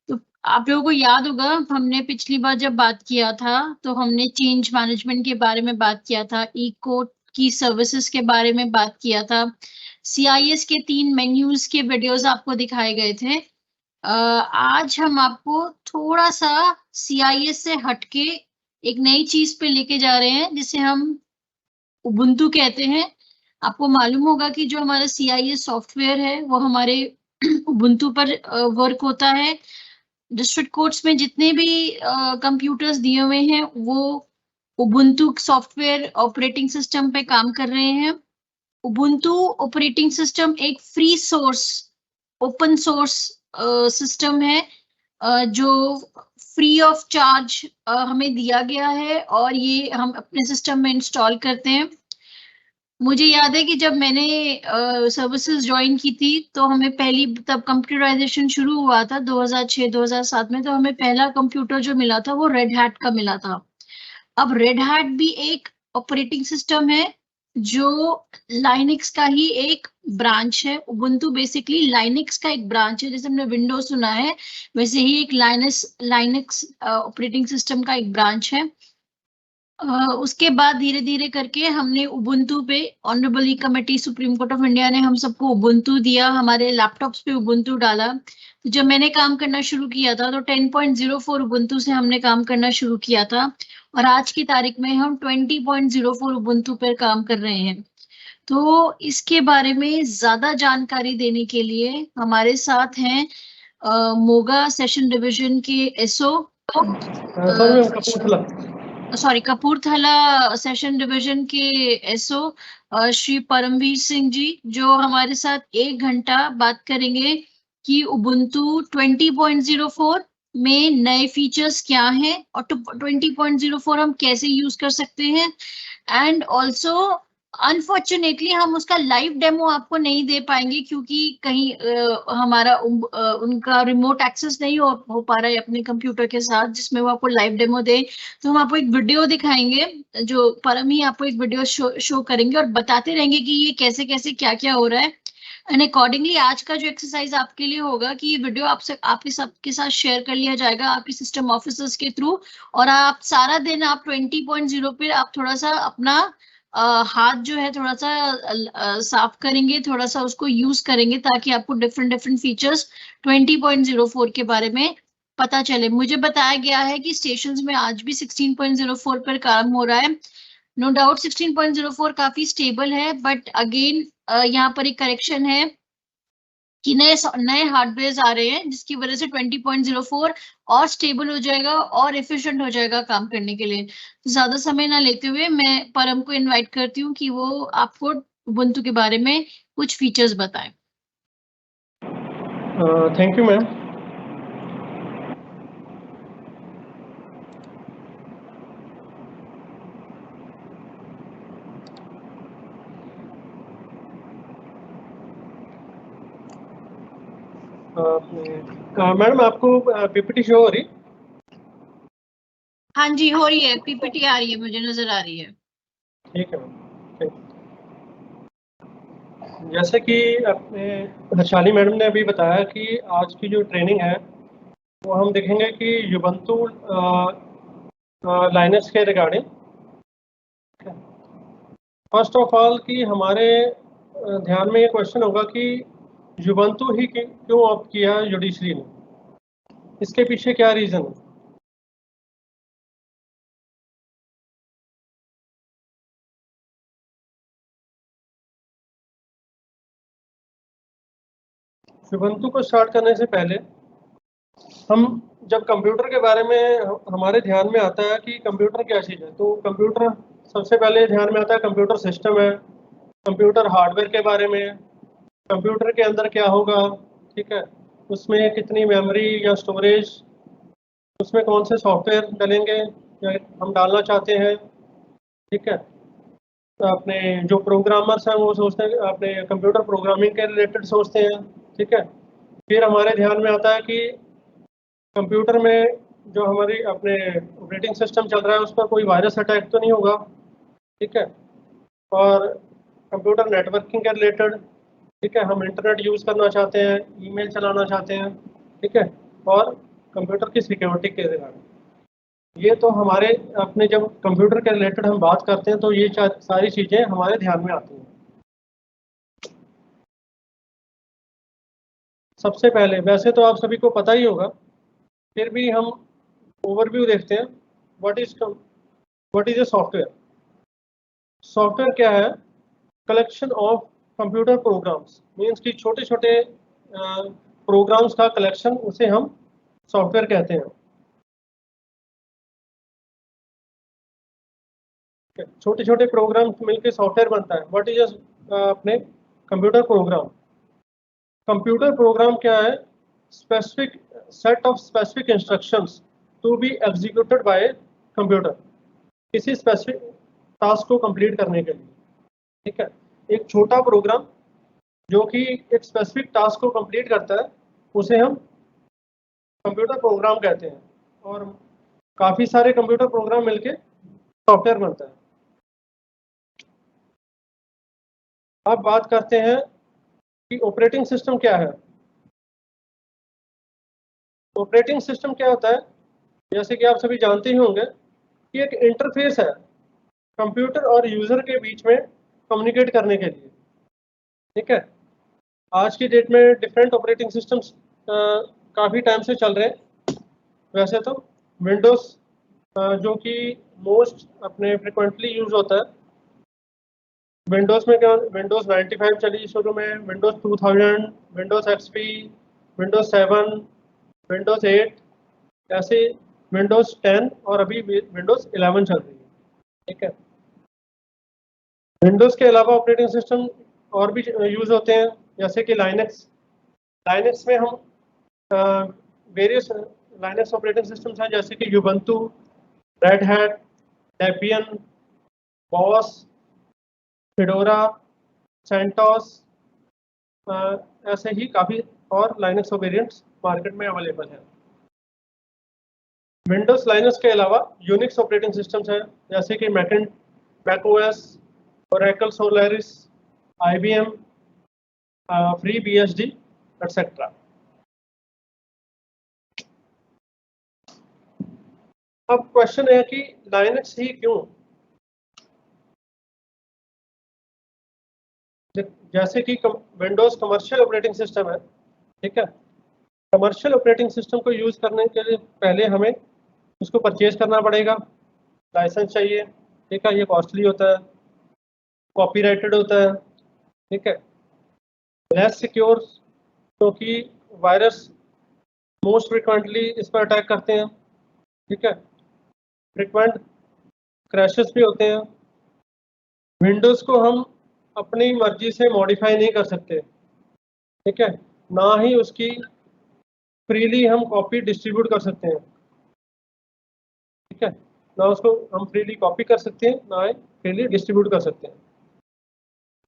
तो आप लोगों को याद होगा, हमने पिछली बार जब बात किया था तो हमने चेंज मैनेजमेंट के बारे में बात किया था, ई कोड की सर्विसेज के बारे में बात किया था, CIS के 3 मेन्यूज के वीडियोस आपको दिखाए गए थे। आज हम आपको थोड़ा सा CIS से हटके एक नई चीज पे लेके जा रहे हैं जिसे हम उबुंटू कहते हैं। आपको मालूम होगा कि जो हमारा CIS सॉफ्टवेयर है वो हमारे उबुंटू पर वर्क होता है। डिस्ट्रिक्ट कोर्ट्स में जितने भी कंप्यूटर्स दिए हुए हैं वो उबुंटू सॉफ्टवेयर ऑपरेटिंग सिस्टम पे काम कर रहे हैं। उबुंटू ऑपरेटिंग सिस्टम एक free source open source system है जो फ्री ऑफ चार्ज हमें दिया गया है और ये हम अपने सिस्टम में इंस्टॉल करते हैं। मुझे याद है कि जब मैंने सर्विसेज ज्वाइन की थी तो हमें पहली तब कंप्यूटराइजेशन शुरू हुआ था 2006-2007 में, तो हमें पहला कंप्यूटर जो मिला था वो रेड हैट का मिला था। अब रेड हैट भी एक ऑपरेटिंग सिस्टम है जो लाइनक्स का ही एक ब्रांच है। उबुंटू बेसिकली लाइनक्स का एक ब्रांच है, जैसे हमने विंडोज सुना है वैसे ही एक लाइनक्स ऑपरेटिंग सिस्टम का एक ब्रांच है। उसके बाद धीरे धीरे करके हमने उबुंटू पे honourable E committee Supreme Court of India ने हम सबको उबुंटू दिया, हमारे लैपटॉप्स पे उबुंटू डाला। तो जब मैंने काम करना शुरू किया था तो 10.04 उबुंटू से हमने काम करना शुरू किया था और आज की तारीख में हम 20.04 उबुंटू पर काम कर रहे हैं। तो इसके बारे में ज्यादा जानकारी देने के लिए हमारे साथ हैं मोगा सेशन डिवीजन के एसओ कपूरथला सेशन डिवीजन के एसओ श्री परमवीर सिंह जी, जो हमारे साथ 1 घंटा बात करेंगे कि उबुंटू 20.04 में नए फीचर्स क्या हैं और 20.04 हम कैसे यूज कर सकते हैं। एंड ऑल्सो अनफॉर्चुनेटली हम उसका लाइव डेमो आपको नहीं दे पाएंगे क्योंकि कहीं हमारा उनका रिमोट एक्सेस नहीं हो पा रहा है अपने कंप्यूटर के साथ जिसमें वो आपको लाइव डेमो दे। तो हम आपको एक वीडियो दिखाएंगे, जो परम ही आपको एक वीडियो शो करेंगे और बताते रहेंगे कि ये कैसे कैसे क्या क्या हो रहा है। एंड अकॉर्डिंगली आज का जो एक्सरसाइज आपके लिए होगा कि ये वीडियो आपसे आपके सबके साथ शेयर कर लिया जाएगा आपके सिस्टम ऑफिसर्स के थ्रू, और आप सारा दिन आप 20.0 पे आप थोड़ा सा अपना हाथ जो है थोड़ा सा साफ करेंगे, थोड़ा सा उसको यूज करेंगे ताकि आपको डिफरेंट डिफरेंट फीचर्स 20.04 के बारे में पता चले। मुझे बताया गया है कि स्टेशंस में आज भी 16.04 पर काम हो रहा है। नो डाउट 16.04 काफी स्टेबल है, बट अगेन यहाँ पर एक करेक्शन है कि नए हार्डवेयर आ रहे हैं जिसकी वजह से 20.04 और स्टेबल हो जाएगा और एफिशिएंट हो जाएगा काम करने के लिए। तो ज्यादा समय ना लेते हुए मैं परम को इनवाइट करती हूँ कि वो आपको उबुंटू के बारे में कुछ फीचर्स बताएं। Thank you ma'am. मैडम आपको पीपीटी शो हो रही? हाँ जी हो रही है, पीपीटी आ रही है, मुझे नजर आ रही है। ठीक है मैम। जैसे कि अपने हर्षाली मैडम ने अभी बताया कि आज की जो ट्रेनिंग है वो हम देखेंगे कि युबंतु लाइनक्स के रिगार्डिंग। फर्स्ट ऑफ ऑल कि हमारे ध्यान में ये क्वेश्चन होगा कि युबंतु ही क्यों ऑप्ट किया जुडिशरी ने, इसके पीछे क्या रीज़न है? युबंतु को स्टार्ट करने से पहले हम जब कंप्यूटर के बारे में हमारे ध्यान में आता है कि कंप्यूटर क्या चीज़ है, तो कंप्यूटर सबसे पहले ध्यान में आता है कंप्यूटर सिस्टम है, कंप्यूटर हार्डवेयर के बारे में, कंप्यूटर के अंदर क्या होगा, ठीक है, उसमें कितनी मेमोरी या स्टोरेज, उसमें कौन से सॉफ्टवेयर डलेंगे या हम डालना चाहते हैं, ठीक है। तो अपने जो प्रोग्रामर्स हैं वो सोचते हैं अपने कंप्यूटर प्रोग्रामिंग के रिलेटेड सोचते हैं, ठीक है। फिर हमारे ध्यान में आता है कि कंप्यूटर में जो हमारी अपने ऑपरेटिंग सिस्टम चल रहा है उस पर कोई वायरस अटैक तो नहीं होगा, ठीक है। और कंप्यूटर नेटवर्किंग के रिलेटेड, ठीक है, हम इंटरनेट यूज़ करना चाहते हैं, ईमेल चलाना चाहते हैं, ठीक है। और कंप्यूटर की सिक्योरिटी के रिगार्डिंग। ये तो हमारे अपने जब कंप्यूटर के रिलेटेड हम बात करते हैं तो ये सारी चीज़ें हमारे ध्यान में आती हैं। सबसे पहले वैसे तो आप सभी को पता ही होगा, फिर भी हम ओवरव्यू देखते हैं। What is a software? Software क्या है? Collection of computer programs, means कि छोटे छोटे प्रोग्राम्स का कलेक्शन, उसे हम सॉफ्टवेयर कहते हैं। छोटे छोटे प्रोग्राम मिलकर सॉफ्टवेयर बनता है। व्हाट इज अपने कंप्यूटर प्रोग्राम? कंप्यूटर प्रोग्राम क्या है? Specific set of specific instructions to be executed by computer, किसी स्पेसिफिक टास्क को कंप्लीट करने के लिए। ठीक है, एक छोटा प्रोग्राम जो कि एक स्पेसिफिक टास्क को कंप्लीट करता है, उसे हम कंप्यूटर प्रोग्राम कहते हैं। और काफ़ी सारे कंप्यूटर प्रोग्राम मिलके सॉफ्टवेयर बनता है। अब बात करते हैं कि ऑपरेटिंग सिस्टम क्या है। ऑपरेटिंग सिस्टम क्या होता है? जैसे कि आप सभी जानते ही होंगे कि एक इंटरफेस है कंप्यूटर और यूज़र के बीच में कम्युनिकेट करने के लिए। ठीक है, आज की डेट में डिफरेंट ऑपरेटिंग सिस्टम्स काफ़ी टाइम से चल रहे हैं। वैसे तो विंडोज़ जो कि मोस्ट अपने फ्रिक्वेंटली यूज़ होता है, विंडोज़ में क्या, विंडोज़ 95 चली शुरू में, Windows 2000, Windows XP, Windows 7, Windows 8, ऐसे विंडोज़ 10 और अभी विंडोज़ 11 चल रही है। ठीक है, विंडोज़ के अलावा ऑपरेटिंग सिस्टम और भी यूज़ होते हैं, जैसे कि लाइनक्स। लाइनक्स में हम वेरियस लाइनक्स ऑपरेटिंग सिस्टम्स हैं, जैसे कि Ubuntu, Red Hat, Debian, BOSS, Fedora, CentOS, ऐसे ही काफ़ी और लाइनक्स वेरिएंट्स मार्केट में अवेलेबल हैं। विंडोज लाइनक्स के अलावा यूनिक्स ऑपरेटिंग सिस्टम्स हैं, जैसे कि macOS, Oracle Solaris, IBM, free BSD, etcetera. अब क्वेश्चन है कि लाइनक्स ही क्यों? जैसे कि विंडोज कमर्शियल ऑपरेटिंग सिस्टम है। ठीक है, कमर्शियल ऑपरेटिंग सिस्टम को यूज़ करने के लिए पहले हमें उसको परचेज करना पड़ेगा, लाइसेंस चाहिए। ठीक है, ये कॉस्टली होता है, कॉपीराइटेड होता है। ठीक है, लेस सिक्योर, क्योंकि वायरस मोस्ट फ्रिक्वेंटली इस पर अटैक करते हैं। ठीक है, फ्रिक्वेंट क्रैशेस भी होते हैं। विंडोज़ को हम अपनी मर्जी से मॉडिफाई नहीं कर सकते। ठीक है, ना ही उसकी फ्रीली हम कॉपी डिस्ट्रीब्यूट कर सकते हैं। ठीक है, ना उसको हम फ्रीली कॉपी कर सकते हैं, ना ही फ्रीली डिस्ट्रीब्यूट कर सकते हैं।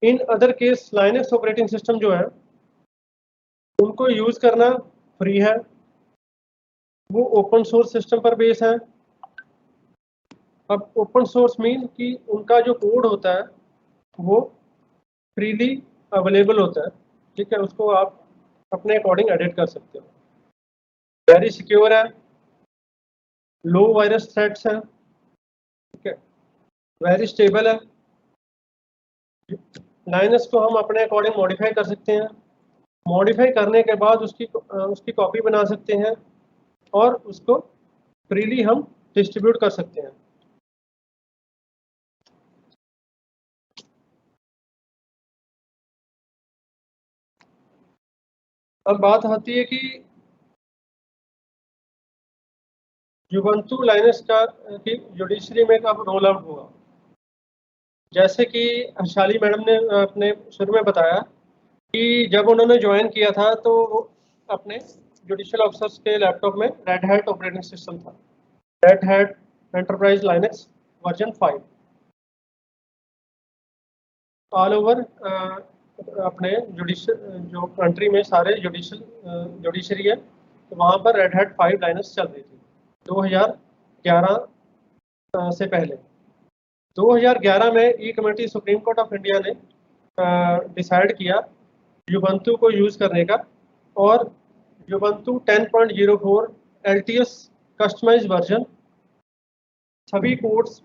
In other case Linux operating system जो है उनको यूज़ करना फ्री है, वो ओपन सोर्स सिस्टम पर बेस है। अब ओपन सोर्स मीन कि उनका जो कोड होता है वो फ्रीली अवेलेबल होता है। ठीक है, उसको आप अपने अकॉर्डिंग एडिट कर सकते हो। वेरी सिक्योर है, लो वायरस थ्रेट्स है। ठीक है, वेरी स्टेबल है। लाइनक्स को हम अपने अकॉर्डिंग मॉडिफाई कर सकते हैं, मॉडिफाई करने के बाद उसकी कॉपी बना सकते हैं और उसको फ्रीली हम डिस्ट्रीब्यूट कर सकते हैं। अब बात आती है कि यूबंतु लाइनक्स की जुडिशरी में कब रोल आउट हुआ। जैसे कि हर्षाली मैडम ने अपने शुरू में बताया कि जब उन्होंने ज्वाइन किया था तो अपने जुडिशियल ऑफिसर्स के लैपटॉप में रेड हैट ऑपरेटिंग सिस्टम था, red hat enterprise Linux version 5। All over अपने जुडिशल जो कंट्री में सारे जुडिशरी है, तो वहाँ पर रेड हैट 5 लाइनक्स चल रही थी 2011 से पहले। 2011 में e committee Supreme Court of India ने डिसाइड किया यूबंतु को यूज़ करने का, और यूबंतु 10.04 LTS कस्टमाइज वर्जन सभी कोर्ट्स,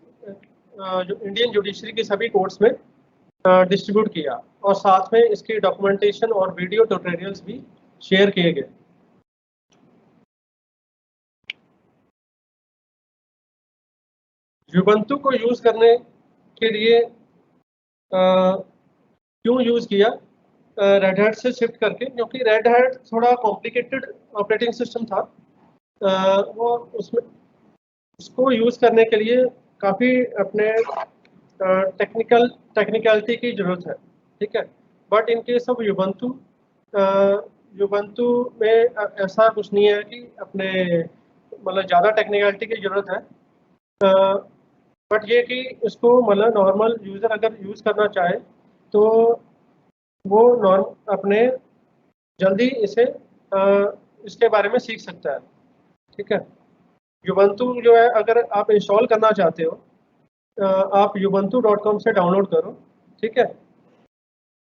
जो इंडियन जुडिशरी के सभी कोर्ट्स में डिस्ट्रीब्यूट किया, और साथ में इसकी डॉक्यूमेंटेशन और वीडियो ट्यूटोरियल्स भी शेयर किए गए। यूबंतु को यूज करने के लिए क्यों यूज किया रेड हैट से शिफ्ट करके, क्योंकि रेड हैट थोड़ा कॉम्प्लिकेटेड ऑपरेटिंग सिस्टम था। वो उसमें उसको यूज करने के लिए काफ़ी अपने टेक्निकलिटी की जरूरत है, ठीक है। बट इन केस ऑफ यूबंतु, यूबंतु में ऐसा कुछ नहीं है कि अपने मतलब ज़्यादा टेक्निकलिटी की जरूरत है। बट ये कि इसको मतलब नॉर्मल यूज़र अगर यूज़ करना चाहे तो वो अपने जल्दी इसे इसके बारे में सीख सकता है, ठीक है। यूबंतु जो है अगर आप इंस्टॉल करना चाहते हो, आप ubuntu.com से डाउनलोड करो, ठीक है।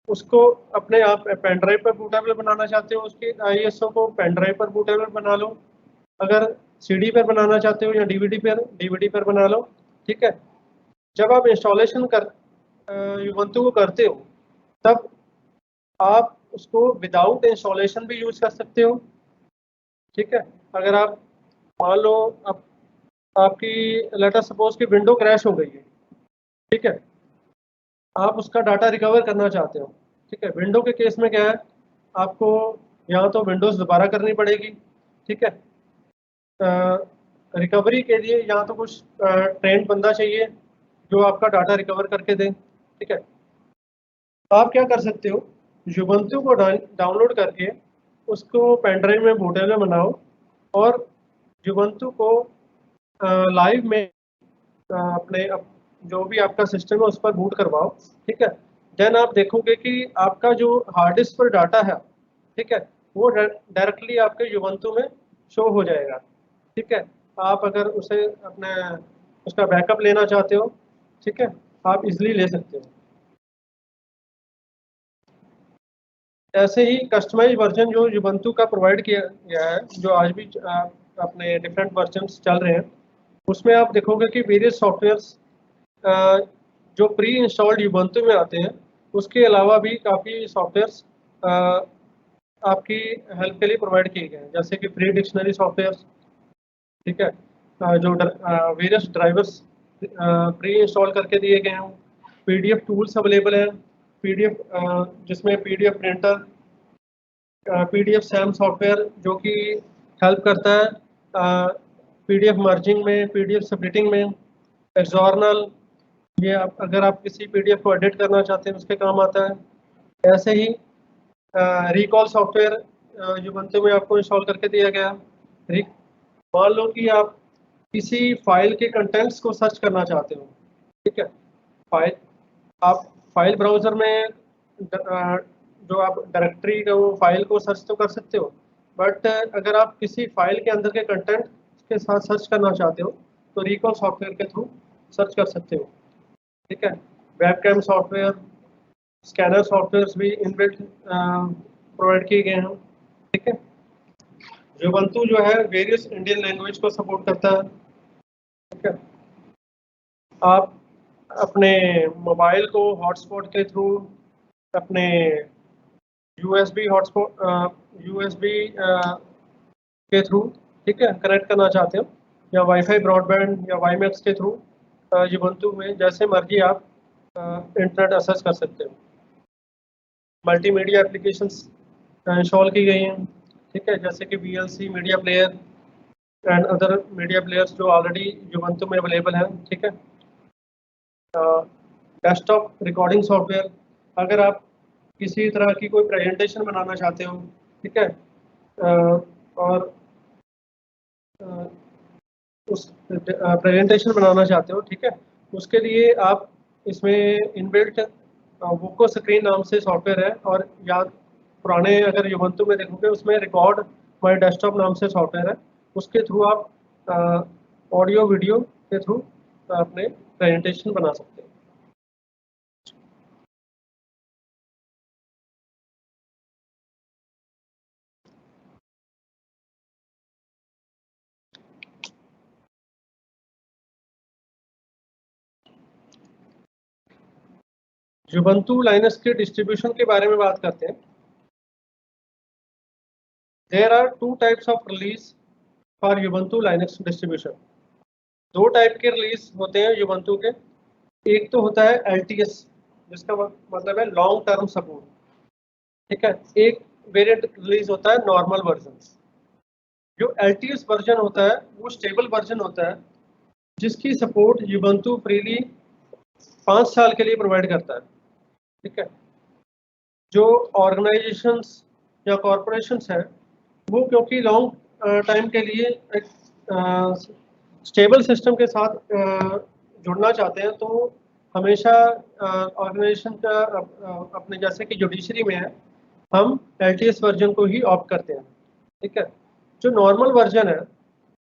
उसको अपने आप पेन ड्राइव पर बूटेबल बनाना चाहते हो, उसके ISO को पेन ड्राइव पर बूटेबल बना लो। अगर CD पर बनाना चाहते हो या DVD पर बना लो, ठीक है। जब आप इंस्टॉलेशन कर ubuntu को करते हो, तब आप उसको विदाउट इंस्टॉलेशन भी यूज कर सकते हो, ठीक है। अगर आप मान लो आपकी लेटर सपोज कि विंडो क्रैश हो गई है, ठीक है। आप उसका डाटा रिकवर करना चाहते हो, ठीक है। विंडो के केस में क्या है, आपको यहाँ तो विंडोज़ दोबारा करनी पड़ेगी, ठीक है। रिकवरी के लिए यहाँ तो कुछ ट्रेंड बंदा चाहिए जो आपका डाटा रिकवर करके दे, ठीक है। आप क्या कर सकते हो, यूबंतु को डाउनलोड करके उसको पेन ड्राइव में बूटेबल बनाओ, और यूबंतु को लाइव में जो भी आपका सिस्टम है उस पर बूट करवाओ, ठीक है। देन आप देखोगे कि आपका जो हार्ड डिस्क पर डाटा है, ठीक है, वो डायरेक्टली आपके यूबंतु में शो हो जाएगा, ठीक है। आप अगर उसे अपने उसका बैकअप लेना चाहते हो, ठीक है, आप इजीली ले सकते हो। ऐसे ही कस्टमाइज वर्जन जो यूबंतु का प्रोवाइड किया गया है, जो आज भी अपने डिफरेंट वर्जन्स चल रहे हैं, उसमें आप देखोगे कि वेरियस सॉफ्टवेयर्स जो प्री इंस्टॉल्ड यूबंतु में आते हैं, उसके अलावा भी काफ़ी सॉफ्टवेयर्स आपकी हेल्प के लिए प्रोवाइड किए गए हैं, जैसे कि प्री डिक्शनरी सॉफ्टवेयर्स, ठीक है। जो वेरियस ड्राइवर्स प्री इंस्टॉल करके दिए गए हैं। PDF टूल्स अवेलेबल हैं, PDF जिसमें PDF printer, PDF Sam software जो कि हेल्प करता है PDF मर्जिंग में, PDF स्प्लिटिंग में, एक्सॉर्नल, ये अगर आप किसी PDF को एडिट करना चाहते हैं उसके काम आता है। ऐसे ही रिकॉल सॉफ्टवेयर यूबंतु में आपको इंस्टॉल करके दिया गया। मान लो कि आप किसी फाइल के कंटेंट्स को सर्च करना चाहते हो, ठीक है। फाइल आप फाइल ब्राउज़र में जो आप डायरेक्टरी का वो फाइल को सर्च तो कर सकते हो, बट अगर आप किसी फाइल के अंदर के कंटेंट के साथ सर्च करना चाहते हो तो रिकॉल सॉफ्टवेयर के थ्रू सर्च कर सकते हो, ठीक है। वेबकैम सॉफ्टवेयर, स्कैनर सॉफ्टवेयर्स भी इनबिल्ट प्रोवाइड किए गए हैं, ठीक है। यूबंतु जो है वेरियस इंडियन लैंग्वेज को सपोर्ट करता है, ठीक है। आप अपने मोबाइल को हॉटस्पॉट के थ्रू अपने USB हॉटस्पॉट USB के थ्रू, ठीक है, कनेक्ट करना चाहते हो, या वाईफाई ब्रॉडबैंड या वाईमैक्स के थ्रू यूबंतु में जैसे मर्जी आप इंटरनेट एक्सेस कर सकते हो। मल्टीमीडिया एप्लीकेशंस इंस्टॉल की गई हैं, ठीक है, जैसे कि VLC media player and other media players जो ऑलरेडी यूबंतु में अवेलेबल हैं, ठीक है। डेस्कटॉप रिकॉर्डिंग सॉफ्टवेयर, अगर आप किसी तरह की कोई प्रेजेंटेशन बनाना चाहते हो, ठीक है, और उस प्रेजेंटेशन बनाना चाहते हो, ठीक है, उसके लिए आप इसमें इनबिल्ट वोको स्क्रीन नाम से सॉफ्टवेयर है, और या पुराने अगर यूबंतु में देखोगे उसमें रिकॉर्ड माई डेस्कटॉप नाम से सॉफ्टवेयर है, उसके थ्रू आप ऑडियो वीडियो के थ्रू अपने प्रेजेंटेशन बना सकते हैं। Ubuntu Linux के डिस्ट्रीब्यूशन के बारे में बात करते हैं। There are two types of release for Ubuntu Linux distribution. दो टाइप के रिलीज होते हैं Ubuntu के। एक तो होता है LTS, जिसका मतलब है लॉन्ग टर्म सपोर्ट, ठीक है। एक वेरिएंट रिलीज होता है नॉर्मल वर्जन। जो LTS वर्जन होता है वो स्टेबल वर्जन होता है, जिसकी सपोर्ट Ubuntu फ्रीली 5 साल के लिए प्रोवाइड करता है, ठीक है। जो ऑर्गेनाइजेशंस या कॉरपोरेशंस हैं वो क्योंकि लॉन्ग टाइम के लिए एक स्टेबल सिस्टम के साथ जुड़ना चाहते हैं, तो हमेशा ऑर्गेनाइजेशन का अपने जैसे कि जुडिशरी में है, हम LTS वर्जन को ही ऑप्ट करते हैं, ठीक है। जो नॉर्मल वर्जन है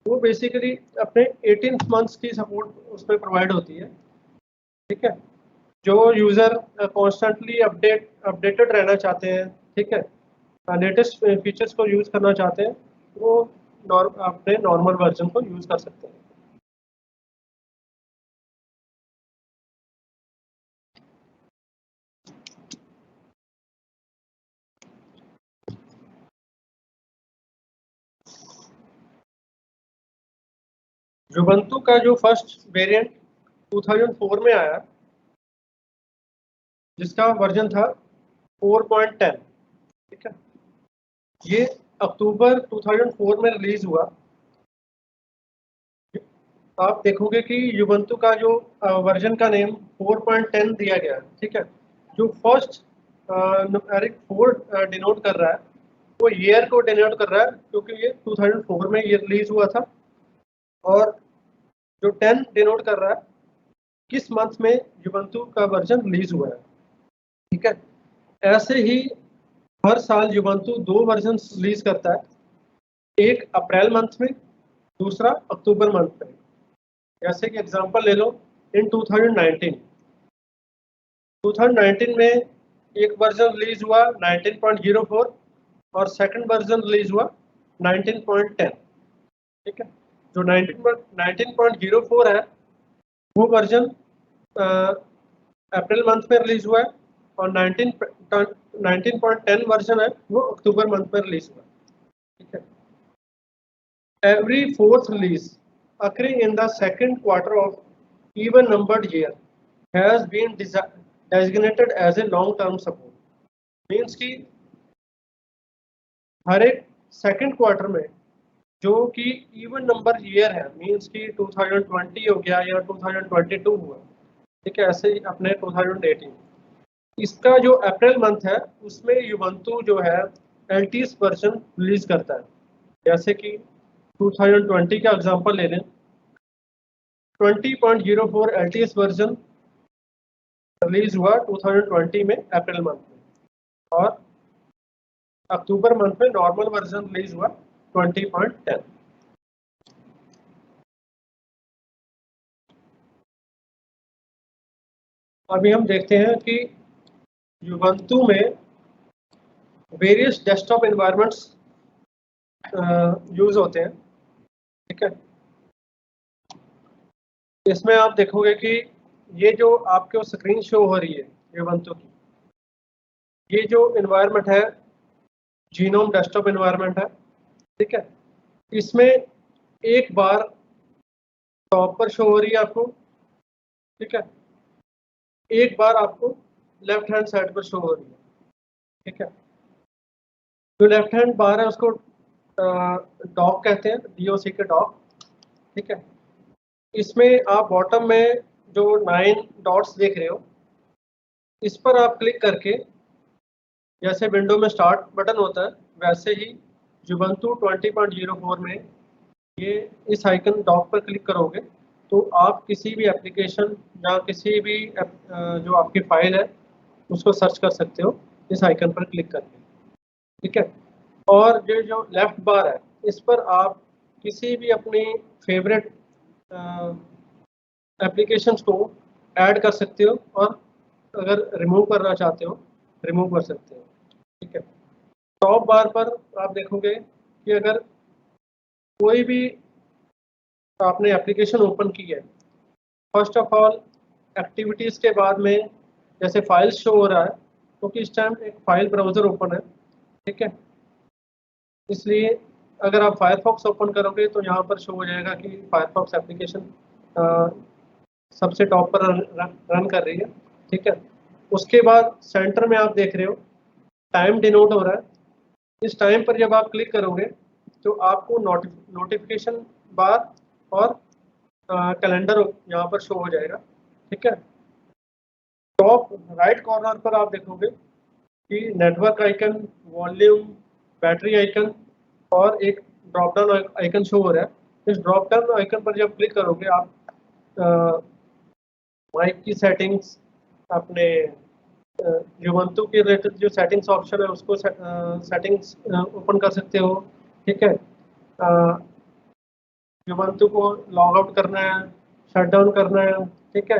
वो बेसिकली अपने 18 मंथ्स की सपोर्ट उसमें प्रोवाइड होती है, ठीक है। जो यूज़र कॉन्स्टेंटली अपडेटेड रहना चाहते हैं, ठीक है, लेटेस्ट फीचर्स को यूज़ करना चाहते हैं, वो अपने नॉर्मल वर्जन को यूज़ कर सकते हैं। Ubuntu का जो फर्स्ट वेरिएंट 2004 में आया, जिसका वर्जन था 4.10, ठीक है। ये अक्टूबर 2004 में रिलीज हुआ। आप देखोगे कि Ubuntu का जो वर्जन का नेम 4.10 दिया गया है, ठीक है। जो फर्स्ट न्यूमेरिक 4 डिनोट कर रहा है वो ईयर को डिनोट कर रहा है, क्योंकि ये 2004 में ये रिलीज हुआ था। और जो 10 डिनोट कर रहा है किस मंथ में Ubuntu का वर्जन रिलीज हुआ है, ठीक है। ऐसे ही हर साल Ubuntu 2 वर्जन रिलीज करता है, एक अप्रैल मंथ में, दूसरा अक्टूबर मंथ में। जैसे कि एग्जांपल ले लो, इन 2019 में एक वर्जन रिलीज हुआ 19.04 और सेकंड वर्जन रिलीज हुआ 19.10, ठीक है। जो 19.04 है वो वर्जन अप्रैल मंथ में रिलीज हुआ है, और 19.10 वर्जन है वो अक्टूबर मंथ में रिलीज हुआ, ठीक है। Every fourth release occurring in the second quarter of even numbered year has been designated as a long-term support. Means कि हर एक सेकंड क्वार्टर में जो कि इवन नंबर ईयर है, मीन्स कि 2020 हो गया या 2022 हुआ, ठीक है, ऐसे ही अपने 2018, इसका जो अप्रैल मंथ है उसमें Ubuntu जो है LTS वर्जन रिलीज करता है। जैसे कि 2020 का एग्जांपल ले लें, 20.04 LTS वर्जन रिलीज हुआ 2020 में अप्रैल मंथ में, और अक्टूबर मंथ में नॉर्मल वर्जन रिलीज हुआ 20.10। अभी हम देखते हैं कि Ubuntu में वेरियस डेस्कटॉप एनवायरनमेंट्स यूज होते हैं, ठीक है। इसमें आप देखोगे कि ये जो आपको स्क्रीन शो हो रही है Ubuntu की, ये जो एनवायरनमेंट है जीनोम डेस्कटॉप एनवायरनमेंट है, ठीक है। इसमें एक बार टॉप पर शो हो रही है आपको, ठीक है, एक बार आपको लेफ्ट हैंड साइड पर शो हो रही है, ठीक है। जो लेफ्ट हैंड बार है उसको डॉक कहते हैं, DOC के डॉक, ठीक है। इसमें आप बॉटम में जो 9 डॉट्स देख रहे हो, इस पर आप क्लिक करके जैसे विंडो में स्टार्ट बटन होता है वैसे ही Ubuntu 20.04 में ये इस आइकन डॉक पर क्लिक करोगे तो आप किसी भी एप्लीकेशन या किसी भी जो आपकी फाइल है उसको सर्च कर सकते हो इस आइकन पर क्लिक करके, ठीक है। और ये जो लेफ्ट बार है इस पर आप किसी भी अपनी फेवरेट एप्लीकेशंस को ऐड कर सकते हो, और अगर रिमूव करना चाहते हो रिमूव कर सकते हो, ठीक है। टॉप बार पर आप देखोगे कि अगर कोई भी आपने एप्लीकेशन ओपन की है, फर्स्ट ऑफ ऑल एक्टिविटीज़ के बाद में जैसे फाइल शो हो रहा है क्योंकि इस टाइम एक फाइल ब्राउज़र ओपन है, ठीक है। इसलिए अगर आप फायरफॉक्स ओपन करोगे तो यहाँ पर शो हो जाएगा कि फायरफॉक्स एप्लीकेशन सबसे टॉप पर रन कर रही है, ठीक है। उसके बाद सेंटर में आप देख रहे हो टाइम डिनोट हो रहा है। इस टाइम पर जब आप क्लिक करोगे तो आपको नोटिफिकेशन बार और कैलेंडर यहाँ पर शो हो जाएगा, ठीक है। टॉप राइट कॉर्नर पर आप देखोगे कि network icon, volume, battery icon और एक ड्रॉप डाउन आइकन शो हो रहा है। इस ड्रॉप डाउन आइकन पर जब क्लिक करोगे आप माइक की सेटिंग्स, अपने युवंतु के रिलेटेड जो सेटिंग्स ऑप्शन है उसको सेटिंग्स ओपन कर सकते हो, ठीक है। युवंतु को लॉग आउट करना है, शट डाउन करना है, ठीक है,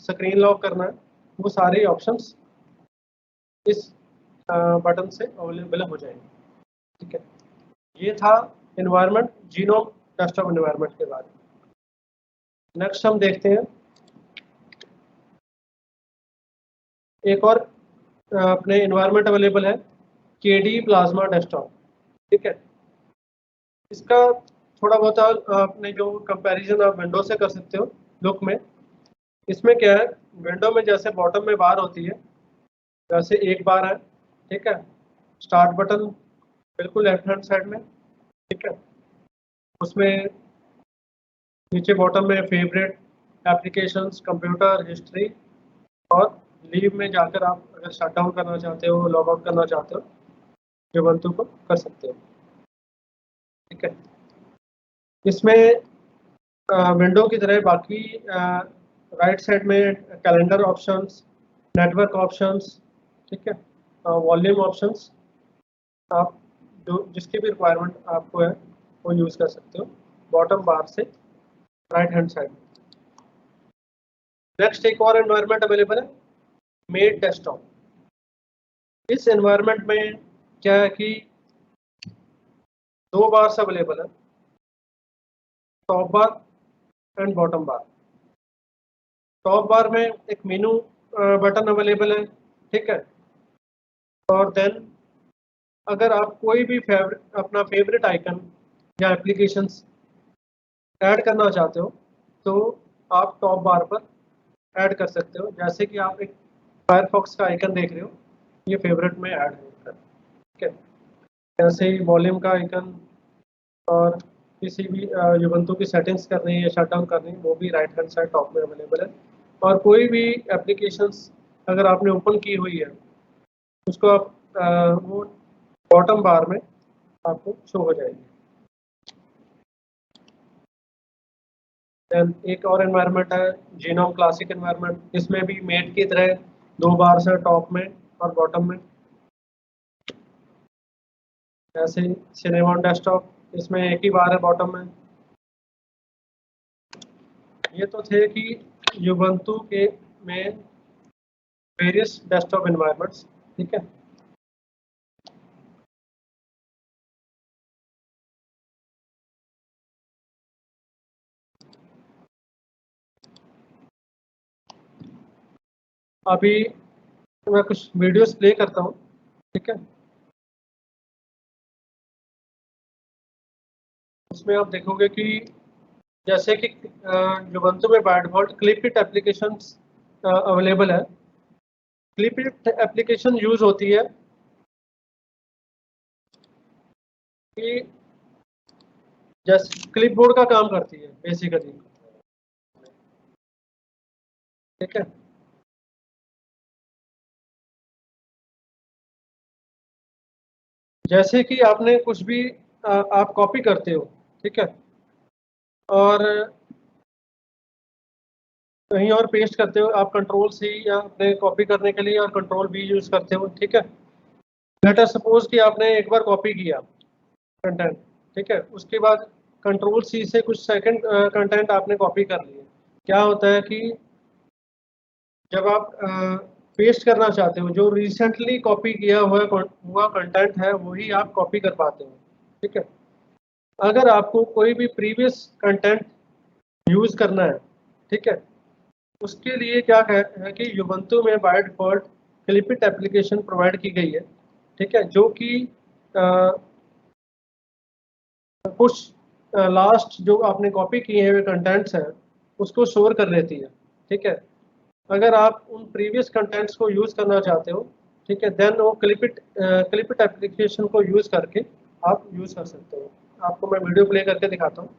स्क्रीन लॉक करना है, वो सारे ऑप्शंस इस बटन से अवेलेबल हो जाएंगे, ठीक है। ये था एनवायरनमेंट, जीनोम डेस्कटॉप एनवायरनमेंट के बारे में। नेक्स्ट हम देखते हैं एक और अपने एनवायरनमेंट अवेलेबल है, केडी प्लाज्मा डेस्कटॉप, ठीक है। इसका थोड़ा बहुत आपने जो कंपैरिजन आप विंडो से कर सकते हो लुक में। इसमें क्या है, विंडो में जैसे बॉटम में बार होती है वैसे एक बार है, ठीक है। स्टार्ट बटन बिल्कुल लेफ्ट हैंड साइड में, ठीक है। उसमें नीचे बॉटम में फेवरेट, एप्लीकेशंस, कंप्यूटर हिस्ट्री और लीव में जाकर आप अगर शट डाउन करना चाहते हो, लॉग आउट करना चाहते हो, युवंतु को कर सकते हो, ठीक है। इसमें विंडो की तरह बाकी राइट साइड में कैलेंडर ऑप्शंस, नेटवर्क ऑप्शंस, ठीक है, वॉल्यूम ऑप्शंस, आप जो जिसकी भी रिक्वायरमेंट आपको है वो यूज़ कर सकते हो बॉटम बार से राइट हैंड साइड में। नेक्स्ट एक और एनवायरनमेंट अवेलेबल है, मेड डेस्कटॉप। इस एनवायरनमेंट में क्या है कि दो बार्स अवेलेबल है, top bar and bottom bar. Top बार में एक मेनू बटन अवेलेबल है, ठीक है। और देन अगर आप कोई भी अपना फेवरेट आइकन या एप्लीकेशंस ऐड करना चाहते हो तो आप टॉप बार पर ऐड कर सकते हो। जैसे कि आप एक फायरफॉक्स का आइकन देख रहे हो, ये फेवरेट में ऐड है, ठीक है। ऐसे ही वॉल्यूम का आइकन और किसी भी युवंतु की सेटिंग्स करनी है या शट डाउन करनी है वो भी राइट हैंड साइड टॉप में अवेलेबल है। और कोई भी एप्लीकेशंस अगर आपने ओपन की हुई है उसको आप वो बॉटम बार में आपको शो हो जाएगी। देन एक और एनवायरनमेंट है जीनोम क्लासिक एनवायरनमेंट। इसमें भी मेट की तरह दो बार्स है टॉप में और बॉटम में। ऐसे ही सिनेमॉन डेस्कटॉप, इसमें एक ही बार है बॉटम में। ये तो थे कि युबंतु के में वेरियस डेस्कटॉप एनवायरनमेंट्स, ठीक है। अभी मैं कुछ वीडियोस प्ले करता हूँ, ठीक है। उसमें आप देखोगे कि जैसे कि युबंतु में बाय डिफॉल्ट क्लिपिट एप्लीकेशंस अवेलेबल है। क्लिपिट एप्लीकेशन यूज होती है कि जैसे क्लिपबोर्ड का काम करती है बेसिकली, ठीक है। जैसे कि आपने कुछ भी आप कॉपी करते हो, ठीक है, और कहीं और पेस्ट करते हो, आप कंट्रोल सी या अपने कॉपी करने के लिए और कंट्रोल बी यूज करते हो, ठीक है। लेटर सपोज कि आपने एक बार कॉपी किया कंटेंट, ठीक है, उसके बाद कंट्रोल सी से कुछ सेकंड कंटेंट आपने कॉपी कर लिए। क्या होता है कि जब आप पेस्ट करना चाहते हो जो रिसेंटली कॉपी किया हुआ कंटेंट है वही आप कॉपी कर पाते हो, ठीक है। अगर आपको कोई भी प्रीवियस कंटेंट यूज करना है, ठीक है, उसके लिए क्या है कि युबंतु में बाय डिफॉल्ट क्लिपिट एप्लीकेशन प्रोवाइड की गई है, ठीक है, जो कि कुछ लास्ट जो आपने कॉपी किए हुए कंटेंट्स हैं उसको स्टोर कर लेती है, ठीक है। अगर आप उन प्रीवियस कंटेंट्स को यूज़ करना चाहते हो, ठीक है, देन वो क्लिपिट एप्लीकेशन को यूज़ करके आप यूज़ कर सकते हो। आपको मैं वीडियो प्ले करके दिखाता हूँ।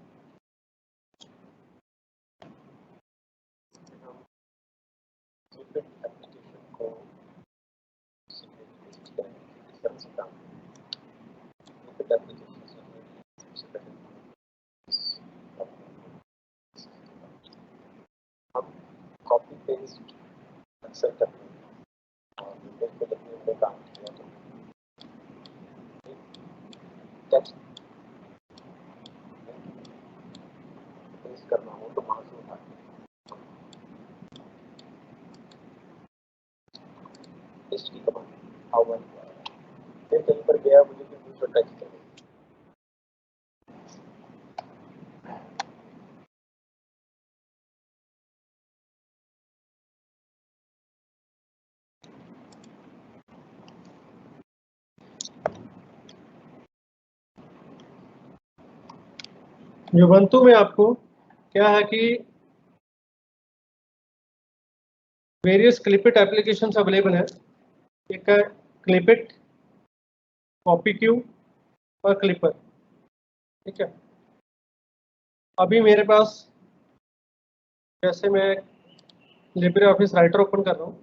कॉपी पेस्ट अक्सर करते हैं और वीडियो को लिखने में काम किया तो टेक्स्ट पेस्ट करना हो तो वहाँ से उठा पेस्ट की कमांड हाउ वन फिर कहीं पर गया मुझे फिर दूसरा टेक्स्ट चाहिए। युबंतु में आपको क्या है कि वेरियस क्लिपिट एप्लीकेशंस अवेलेबल है। एक है क्लिपिट, कॉपी क्यू और क्लिपर, ठीक है। अभी मेरे पास, जैसे मैं लिब्रे ऑफिस राइटर ओपन कर रहा हूँ,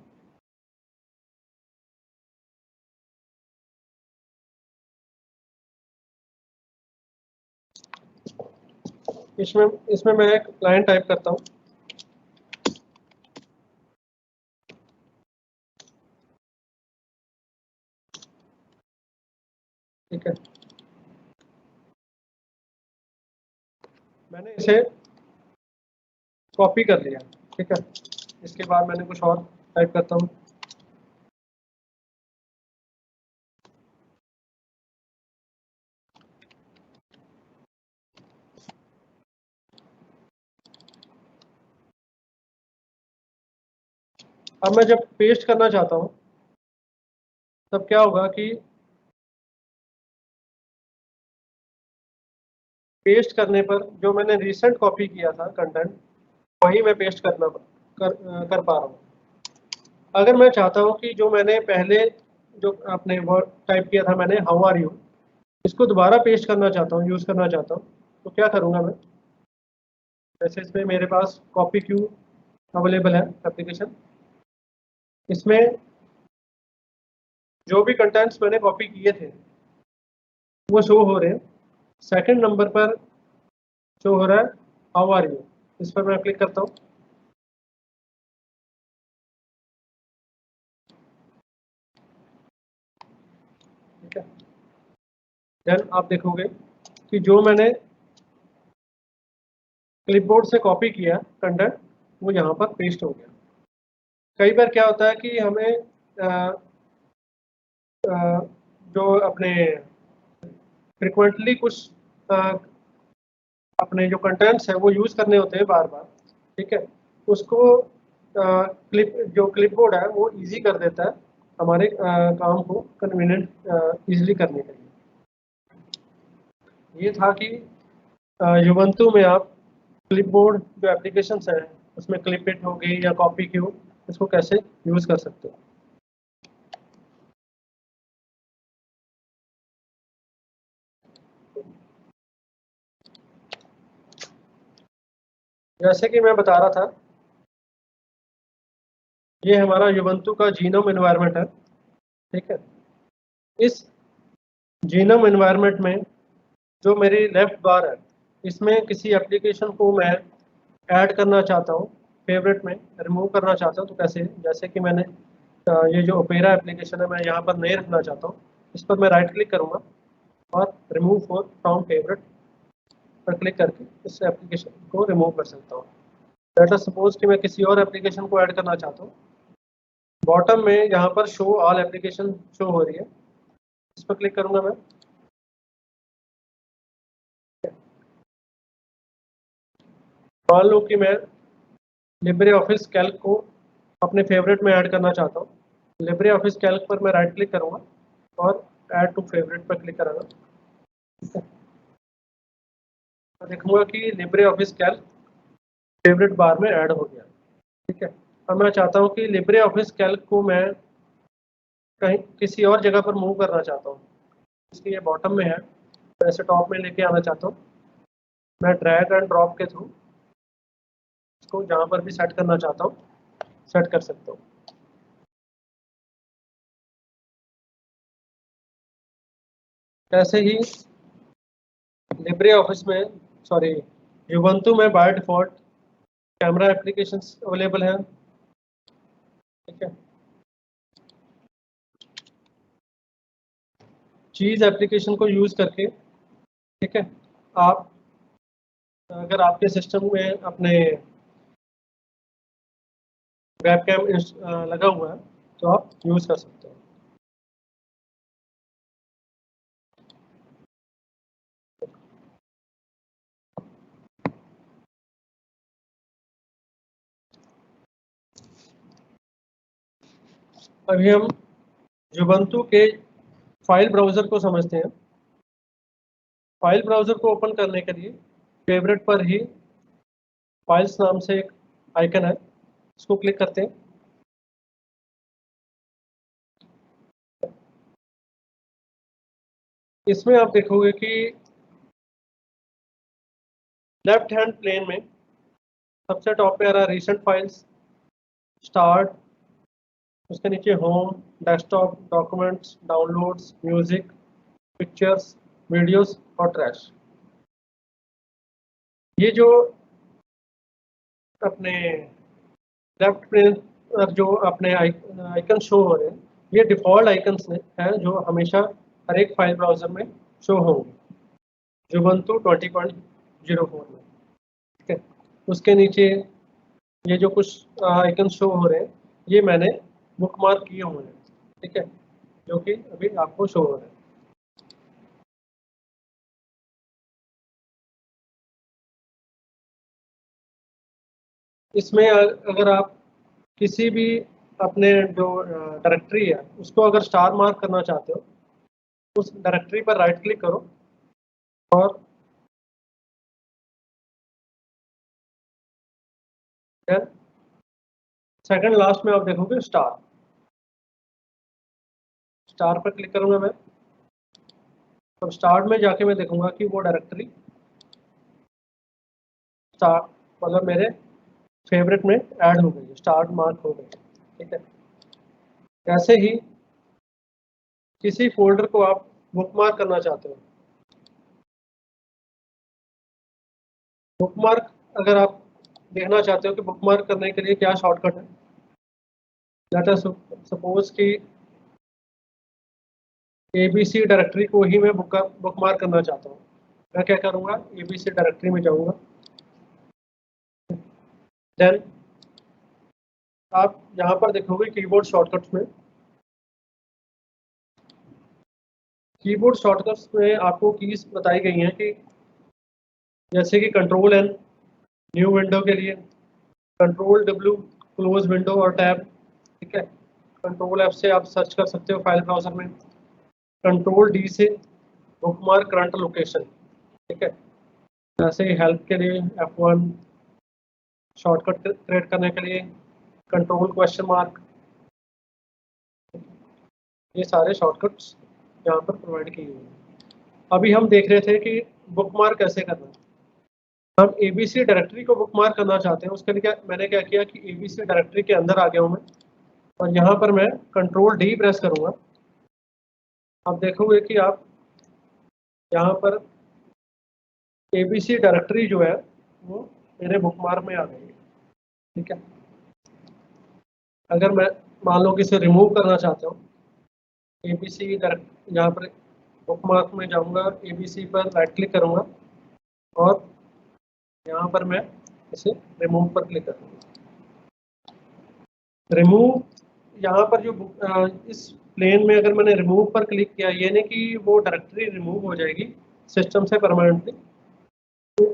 इसमें इसमें मैं एक लाइन टाइप करता हूँ, ठीक है। मैंने इसे कॉपी कर लिया, ठीक है। इसके बाद मैंने कुछ और टाइप करता हूँ, अब मैं जब पेस्ट करना चाहता हूँ तब क्या होगा कि पेस्ट करने पर जो मैंने रिसेंट कॉपी किया था कंटेंट वही मैं पेस्ट कर पा रहा हूँ। अगर मैं चाहता हूँ कि जो मैंने पहले जो आपने वर्ड टाइप किया था मैंने हाउ आर यू, इसको दोबारा पेस्ट करना चाहता हूँ, यूज़ करना चाहता हूँ, तो क्या करूँगा मैं, जैसे इसमें मेरे पास कॉपी क्यू अवेलेबल है एप्लीकेशन, इसमें जो भी कंटेंट्स मैंने कॉपी किए थे वो शो हो रहे हैं। सेकंड नंबर पर शो हो रहा है हाउ आर यू, इस पर मैं क्लिक करता हूँ, ठीक है। देन आप देखोगे कि जो मैंने क्लिपबोर्ड से कॉपी किया कंटेंट वो यहाँ पर पेस्ट हो गया। कई बार क्या होता है कि हमें जो अपने फ्रिक्वेंटली कुछ अपने जो कंटेंट्स है वो यूज़ करने होते हैं बार बार, ठीक है, उसको क्लिपबोर्ड है वो इजी कर देता है हमारे काम को कन्वीनियंट इजीली करने के लिए। ये था कि युबंतु में आप क्लिपबोर्ड जो एप्लीकेशंस हैं उसमें क्लिपिट हो गई या कॉपी क्यू, इसको कैसे यूज़ कर सकते हो। जैसे कि मैं बता रहा था, ये हमारा युबंतु का जीनोम एनवायरनमेंट है, ठीक है। इस जीनोम एनवायरनमेंट में जो मेरी लेफ्ट बार है इसमें किसी एप्लीकेशन को मैं ऐड करना चाहता हूँ फेवरेट में, रिमूव करना चाहता हूँ तो कैसे, जैसे कि मैंने ये जो ओपेरा एप्लीकेशन है मैं यहाँ पर नहीं रखना चाहता हूँ, इस पर मैं राइट क्लिक करूँगा और रिमूव फ्रॉम फेवरेट पर क्लिक करके इस एप्लीकेशन को रिमूव कर सकता हूँ। लेट अस सपोज कि मैं किसी और एप्लीकेशन को ऐड करना चाहता हूँ, बॉटम में यहाँ पर शो ऑल एप्लीकेशन शो हो रही है, इस पर क्लिक करूँगा मैं, मान लो कि मैं लिब्रे ऑफिस कैल्क को अपने फेवरेट में ऐड करना चाहता हूँ, लिब्रे ऑफिस कैल्क पर मैं राइट क्लिक करूँगा और ऐड टू फेवरेट पर क्लिक करूँगा। ठीक है, तो देखूंगा कि लिब्रे ऑफिस कैल्क फेवरेट बार में ऐड हो गया। ठीक है, अब मैं चाहता हूँ कि लिब्रे ऑफिस कैल्क को मैं कहीं किसी और जगह पर मूव करना चाहता हूँ, इसलिए ये बॉटम में है, मैं इसे टॉप में लेके आना चाहता हूँ। मैं ड्रैग एंड ड्रॉप के थ्रू इसको जहाँ पर भी सेट करना चाहता हूँ सेट कर सकता हूँ। ऐसे ही लिब्रे ऑफिस में सॉरी यूबंतु में by default camera applications available है। ठीक है, चीज़ एप्लीकेशन को यूज़ करके, ठीक है, आप अगर आपके सिस्टम में अपने वेब कैम लगा हुआ है तो आप यूज़ कर सकते हो। अभी हम यूबंतु के फाइल ब्राउज़र को समझते हैं। फाइल ब्राउज़र को ओपन करने के लिए फेवरेट पर ही फाइल्स नाम से एक आइकन है, इसको क्लिक करते हैं। इसमें आप देखोगे कि लेफ्ट हैंड प्लेन में सबसे टॉप पे आ रहा है रिसेंट फाइल्स, स्टार्ट, उसके नीचे home, desktop, documents, downloads, music, pictures, videos और ट्रैश। ये जो अपने लेफ्ट प्लेन पर जो अपने आइकन शो हो रहे हैं, ये डिफ़ॉल्ट आइकन्स हैं जो हमेशा हर एक फाइल ब्राउज़र में शो होंगे यूबंतु 20.04 में। ठीक है, उसके नीचे ये जो कुछ आइकन शो हो रहे हैं ये मैंने बुकमार्क किए हुए हैं। ठीक है, जो कि अभी आपको शो हो रहे हैं। इसमें अगर आप किसी भी अपने जो डायरेक्टरी है उसको अगर स्टार मार्क करना चाहते हो, उस डायरेक्टरी पर राइट क्लिक करो और फिर सेकंड लास्ट में आप देखोगे स्टार, स्टार पर क्लिक करूंगा मैं। अब स्टार्ट में जाके मैं देखूंगा कि वो डायरेक्टरी स्टार मतलब मेरे फेवरेट में ऐड हो गई है, स्टार्ट मार्क हो गई। ठीक है, ऐसे ही किसी फोल्डर को आप बुकमार्क करना चाहते हो, बुकमार्क अगर आप देखना चाहते हो कि बुकमार्क करने के लिए क्या शॉर्टकट है, लेट अस सपोज कि ABC डायरेक्टरी को ही मैं बुकमार्क करना चाहता हूँ। मैं क्या करूँगा, ABC डायरेक्टरी में जाऊँगा, देन आप यहाँ पर देखोगे कीबोर्ड शॉर्टकट्स में, कीबोर्ड शॉर्टकट्स में आपको कीज बताई गई हैं कि जैसे कि कंट्रोल एन न्यू विंडो के लिए, कंट्रोल W क्लोज विंडो और टैब। ठीक है, कंट्रोल F से आप सर्च कर सकते हो फाइल ब्राउजर में, कंट्रोल D से बुकमार्क करंट लोकेशन। ठीक है, जैसे हेल्प के लिए F1, शॉर्टकट क्रिएट करने के लिए कंट्रोल क्वेश्चन मार्क, ये सारे शॉर्टकट्स यहाँ पर प्रोवाइड किए हुए हैं। अभी हम देख रहे थे कि बुकमार्क कैसे करना है। हम ABC डायरेक्टरी को बुकमार्क करना चाहते हैं, उसके लिए मैंने क्या किया कि ABC डायरेक्टरी के अंदर आ गया हूँ मैं और यहाँ पर मैं कंट्रोल D प्रेस करूँगा। आप देखोगे कि आप यहाँ पर ABC डायरेक्टरी जो है वो मेरे बुकमार्क में आ गई है। ठीक है, अगर मैं मान लो कि इसे रिमूव करना चाहता हूँ, ABC डायरेक्ट यहाँ पर बुकमार्क में जाऊँगा, ABC पर राइट क्लिक करूँगा और यहाँ पर मैं इसे रिमूव पर क्लिक करूँगा। रिमूव यहाँ पर जो इस प्लेन में अगर मैंने रिमूव पर क्लिक किया, ये नहीं कि वो डायरेक्टरी रिमूव हो जाएगी सिस्टम से परमानेंटली। तो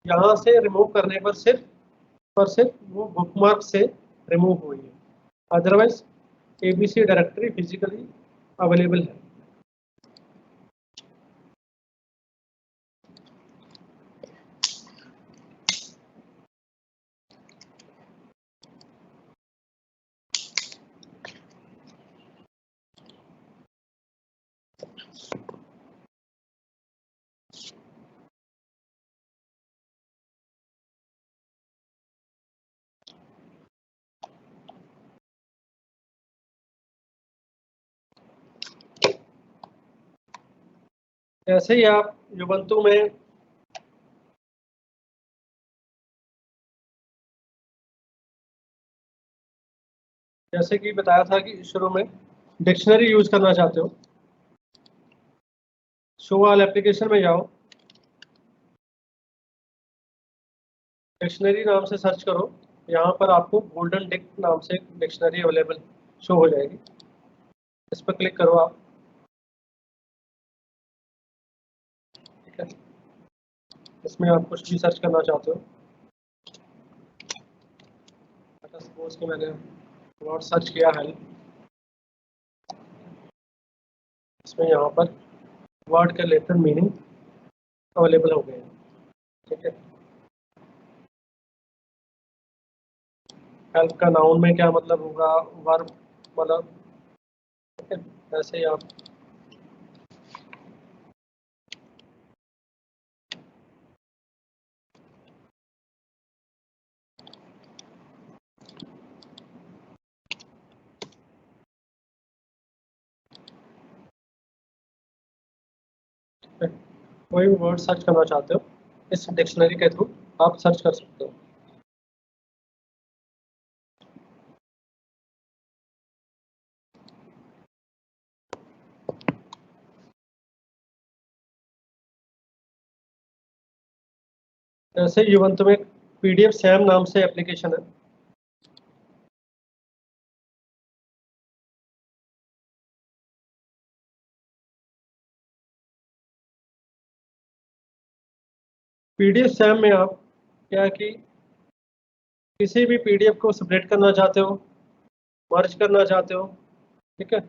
यहाँ से रिमूव करने पर सिर्फ पर सिर्फ वो बुकमार्क से रिमूव हुई है, otherwise ABC directory physically available है। ऐसे ही आप युबंतु में जैसे कि बताया था कि शुरू में डिक्शनरी यूज करना चाहते हो, शो ऑल एप्लीकेशन में जाओ, डिक्शनरी नाम से सर्च करो, यहाँ पर आपको गोल्डन डिक नाम से डिक्शनरी अवेलेबल शो हो जाएगी, इस पर क्लिक करो आप। ठीक है, इसमें आप कुछ भी सर्च करना चाहते हो, सपोज कि मैंने वर्ड सर्च किया है, इसमें यहाँ पर वर्ड के रिलेटेड मीनिंग अवेलेबल हो गए हैं। ठीक है, हेल्प का नाउन में क्या मतलब होगा, वर्ब मतलब, ठीक है, ऐसे ही आप कोई भी वर्ड सर्च करना चाहते हो, इस डिक्शनरी के थ्रू आप सर्च कर सकते हो। जैसे युवंत में PDF सैम नाम से एप्लीकेशन है, PDF सैम में आप क्या है कि किसी भी PDF को सेपरेट करना चाहते हो, मर्ज करना चाहते हो, ठीक है,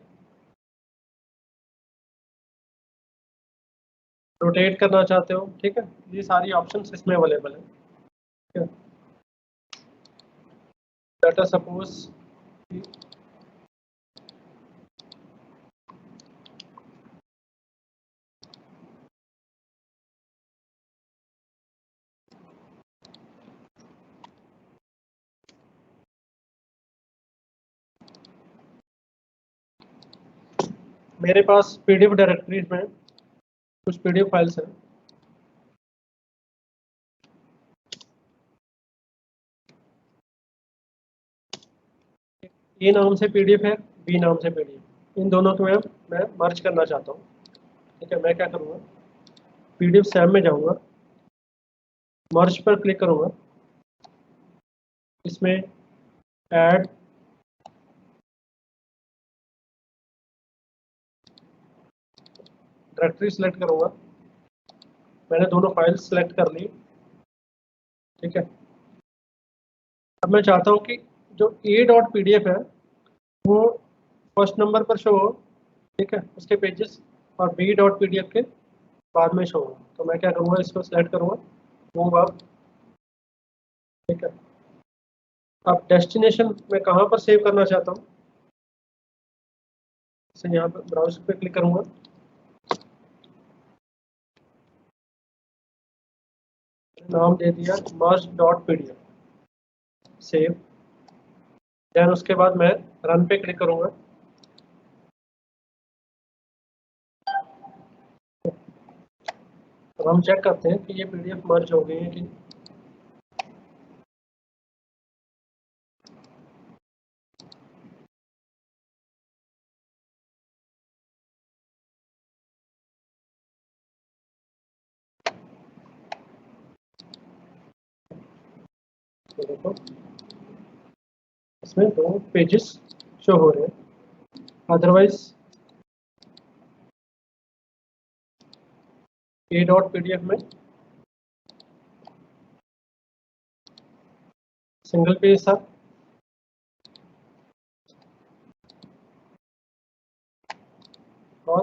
रोटेट करना चाहते हो, ठीक है, ये सारी ऑप्शंस इसमें अवेलेबल है। ठीक है, डाटा सपोज मेरे पास PDF डायरेक्टरीज में कुछ PDF फाइल्स हैं, ए नाम से PDF है, बी नाम से PDF, इन दोनों को मैं मर्ज करना चाहता हूँ। ठीक है, मैं क्या करूँगा, PDF सैम में जाऊँगा, मर्ज पर क्लिक करूँगा, इसमें ऐड डायरेक्टरी सेलेक्ट करूँगा, मैंने दोनों फाइल्स सेलेक्ट कर ली। ठीक है, अब मैं चाहता हूँ कि जो A.PDF है वो फर्स्ट नंबर पर शो हो, ठीक है, उसके पेजेस, और B.PDF के बाद में शो हो। तो मैं क्या करूँगा, इसको सेलेक्ट करूँगा, मूव अप। ठीक है, अब डेस्टिनेशन मैं कहाँ पर सेव करना चाहता हूँ, इसे यहाँ पर ब्राउज पे क्लिक करूँगा, नाम दे दिया merge.pdf, सेव, देन उसके बाद मैं रन पे क्लिक करूँगा। तो हम चेक करते हैं कि ये PDF मर्ज हो गई है कि तो देखो इसमें दो पेजेस शो हो रहे हैं, अदरवाइज A.PDF में सिंगल पेज था, और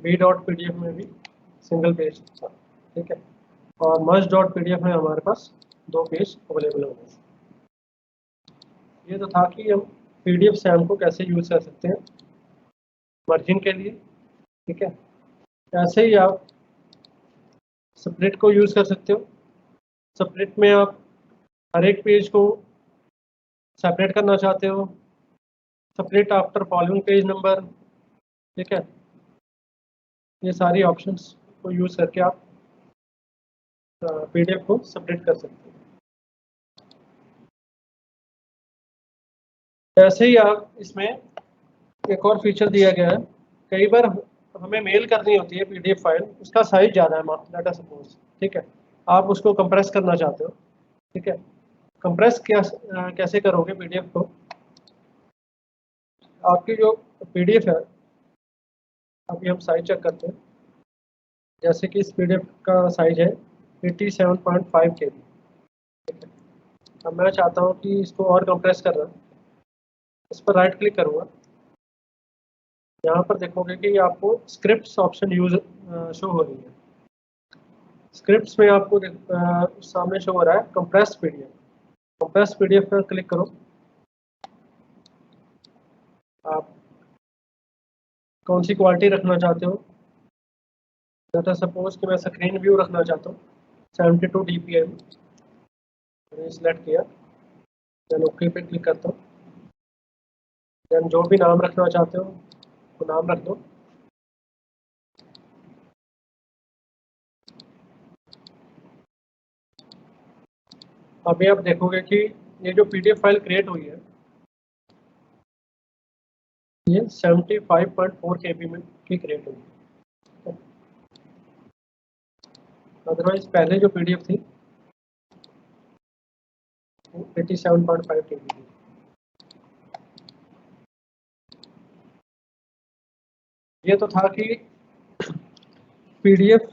b.pdf में भी सिंगल पेज था, ठीक है। और merge.pdf में हमारे पास 2 पेज अवेलेबल होंगे। ये तो था कि हम PDF SAM को कैसे यूज कर सकते हैं मर्जिंग के लिए, ठीक है। ऐसे ही आप स्प्लिट को यूज कर सकते हो। स्प्लिट में आप हर एक पेज को सेपरेट करना चाहते हो, split after following page number, ठीक है। ये सारी ऑप्शंस को यूज करके आप PDF को स्प्लिट कर सकते हो। ऐसे ही आप इसमें एक और फीचर दिया गया है, कई बार हमें मेल करनी होती है PDF फाइल, उसका साइज ज़्यादा है डाटा सपोज, ठीक है। आप उसको कंप्रेस करना चाहते हो, ठीक है। कंप्रेस कैसे करोगे PDF को? आपकी जो PDF है, अभी हम साइज चेक करते हैं। जैसे कि इस PDF का साइज है 87.5 KB, ठीक है। अब मैं चाहता हूँ कि इसको और कंप्रेस करना, इस पर राइट क्लिक करूँगा। यहाँ पर देखोगे कि आपको स्क्रिप्ट्स ऑप्शन यूज शो हो रही है। स्क्रिप्ट्स में आपको सामने शो हो रहा है कंप्रेस्ड PDF। कंप्रेस्ड PDF पर क्लिक करो। आप कौन सी क्वालिटी रखना चाहते हो? जैसा सपोज कि मैं स्क्रीन व्यू रखना चाहता हूँ 72 dpi में, मैंने सिलेक्ट किया, देन ओके पे क्लिक करता हूँ। देन जो भी नाम रखना चाहते हो वो नाम रख दो। अभी आप देखोगे कि ये जो PDF फाइल क्रिएट हुई है ये 75.4 KB में की क्रिएट हुई है। अदरवाइज पहले जो PDF थी 87.5 KB की। ये तो था कि PDF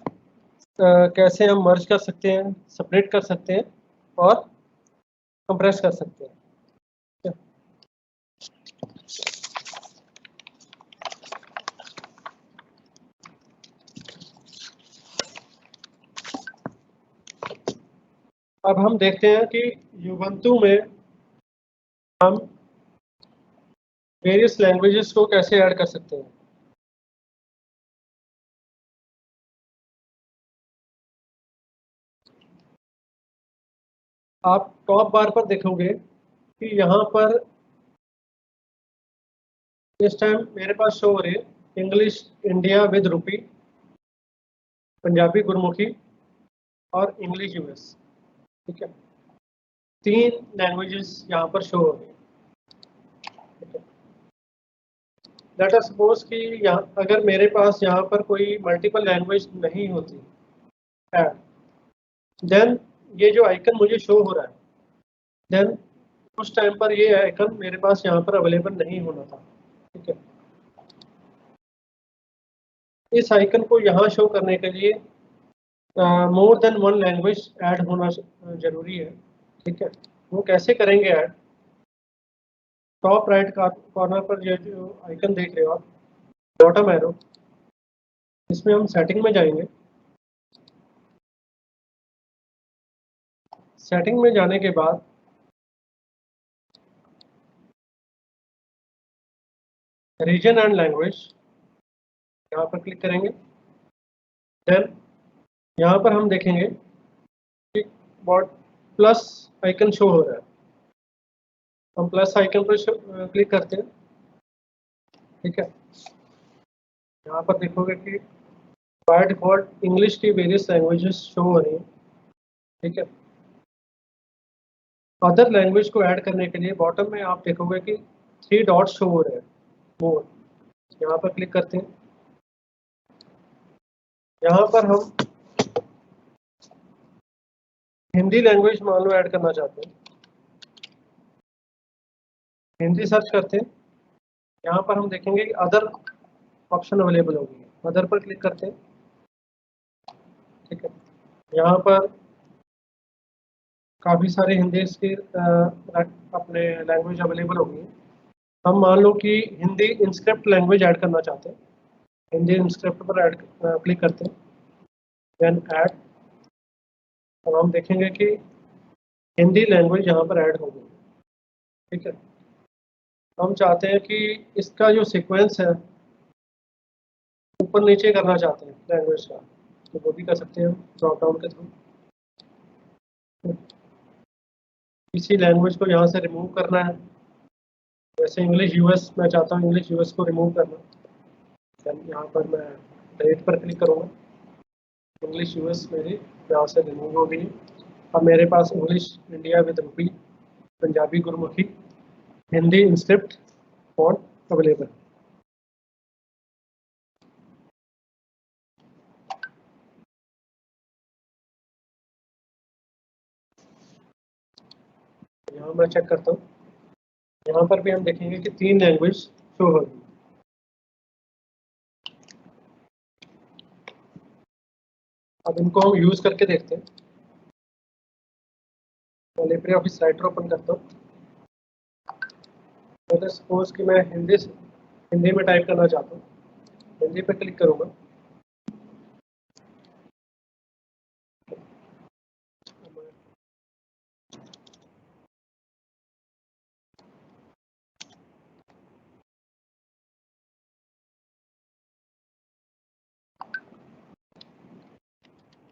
कैसे हम मर्ज कर सकते हैं, सेपरेट कर सकते हैं और कंप्रेस कर सकते हैं। अब हम देखते हैं कि Ubuntu में हम वेरियस लैंग्वेजेस को कैसे ऐड कर सकते हैं। आप टॉप बार पर देखोगे कि यहाँ पर इस टाइम मेरे पास शो हो रही है English India with rupee, Punjabi Gurmukhi और इंग्लिश US, ठीक है। 3 लैंग्वेजेस यहाँ पर शो हो रही है, ठीक है। लेट अस सपोज कि यहाँ अगर मेरे पास यहाँ पर कोई मल्टीपल लैंग्वेज नहीं होती है, देन ये जो आइकन मुझे शो हो रहा है, देन उस टाइम पर ये आइकन मेरे पास यहाँ पर अवेलेबल नहीं होना था, ठीक है। इस आइकन को यहाँ शो करने के लिए मोर देन 1 लैंग्वेज ऐड होना जरूरी है, ठीक है। वो कैसे करेंगे ऐड? टॉप राइट कॉर्नर पर ये जो आइकन देख रहे हो आप, बॉटम एरो, इसमें हम सेटिंग में जाएंगे। सेटिंग में जाने के बाद रीजन एंड लैंग्वेज यहाँ पर क्लिक करेंगे। देन यहाँ पर हम देखेंगे कि प्लस आइकन शो हो रहा है, हम प्लस आइकन पर क्लिक करते हैं, ठीक है। यहाँ पर देखोगे कि बाय डिफॉल्ट इंग्लिश की वेरियस लैंग्वेजेस शो हो रही हैं, ठीक है। अदर लैंग्वेज को ऐड करने के लिए बॉटम में आप देखोगे कि 3 डॉट्स शो हो रहे हैं, मोर, यहाँ पर क्लिक करते हैं। यहाँ पर हम हिंदी लैंग्वेज मान लो ऐड करना चाहते हैं, हिंदी सर्च करते हैं। यहाँ पर हम देखेंगे कि अदर ऑप्शन अवेलेबल होगी, अदर पर क्लिक करते हैं, ठीक है। यहाँ पर काफ़ी सारे हिंदी की अपने लैंग्वेज अवेलेबल होंगी। हम मान लो कि हिंदी इंस्क्रिप्ट लैंग्वेज ऐड करना चाहते हैं, हिंदी इंस्क्रिप्ट पर ऐड क्लिक करते हैं, देन ऐड। अब हम देखेंगे कि हिंदी लैंग्वेज यहाँ पर ऐड होगी। ठीक है, हम चाहते हैं कि इसका जो सीक्वेंस है ऊपर नीचे करना चाहते हैं लैंग्वेज का, तो वो भी कर सकते हैं ड्रॉप डाउन के थ्रू। किसी लैंग्वेज को यहाँ से रिमूव करना है, जैसे इंग्लिश यूएस, मैं चाहता हूँ इंग्लिश यूएस को रिमूव करना, देन यहाँ पर मैं डिलीट पर क्लिक करूँगा, इंग्लिश यूएस मेरी यहाँ से रिमूव हो गई। अब मेरे पास English India with rupee, Punjabi Gurmukhi, Hindi Inscript font available. यहाँ मैं चेक करता हूँ, यहाँ पर भी हम देखेंगे कि 3 लैंग्वेज शो होगी। अब इनको हम यूज करके देखते हैं। मैं लिब्रे ऑफिस राइटर ओपन करता हूँ। अगर सपोज कि मैं हिंदी में टाइप करना चाहता हूँ, हिंदी पे क्लिक करूँगा।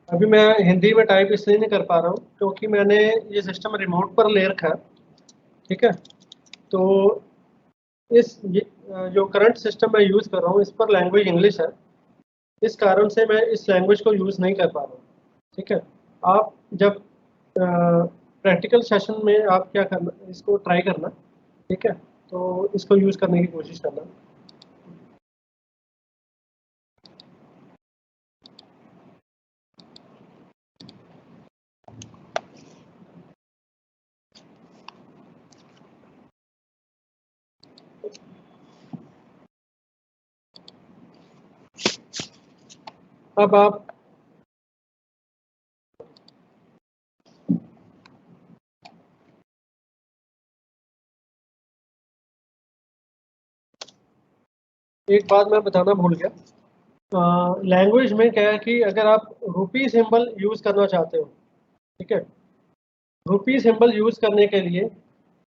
अभी मैं हिंदी में टाइप इसलिए नहीं कर पा रहा हूँ क्योंकि मैंने ये सिस्टम रिमोट पर ले रखा है। ठीक है, तो जो करंट सिस्टम मैं यूज़ कर रहा हूँ इस पर लैंग्वेज इंग्लिश है, इस कारण से मैं इस लैंग्वेज को यूज़ नहीं कर पा रहा हूँ। ठीक है, आप जब प्रैक्टिकल सेशन में आप क्या करना, इसको ट्राई करना। ठीक है, तो इसको यूज़ करने की कोशिश करना। अब आप एक बात मैं बताना भूल गया, लैंग्वेज में क्या है कि अगर आप रूपी सिंबल यूज़ करना चाहते हो, ठीक है, रूपी सिंबल यूज़ करने के लिए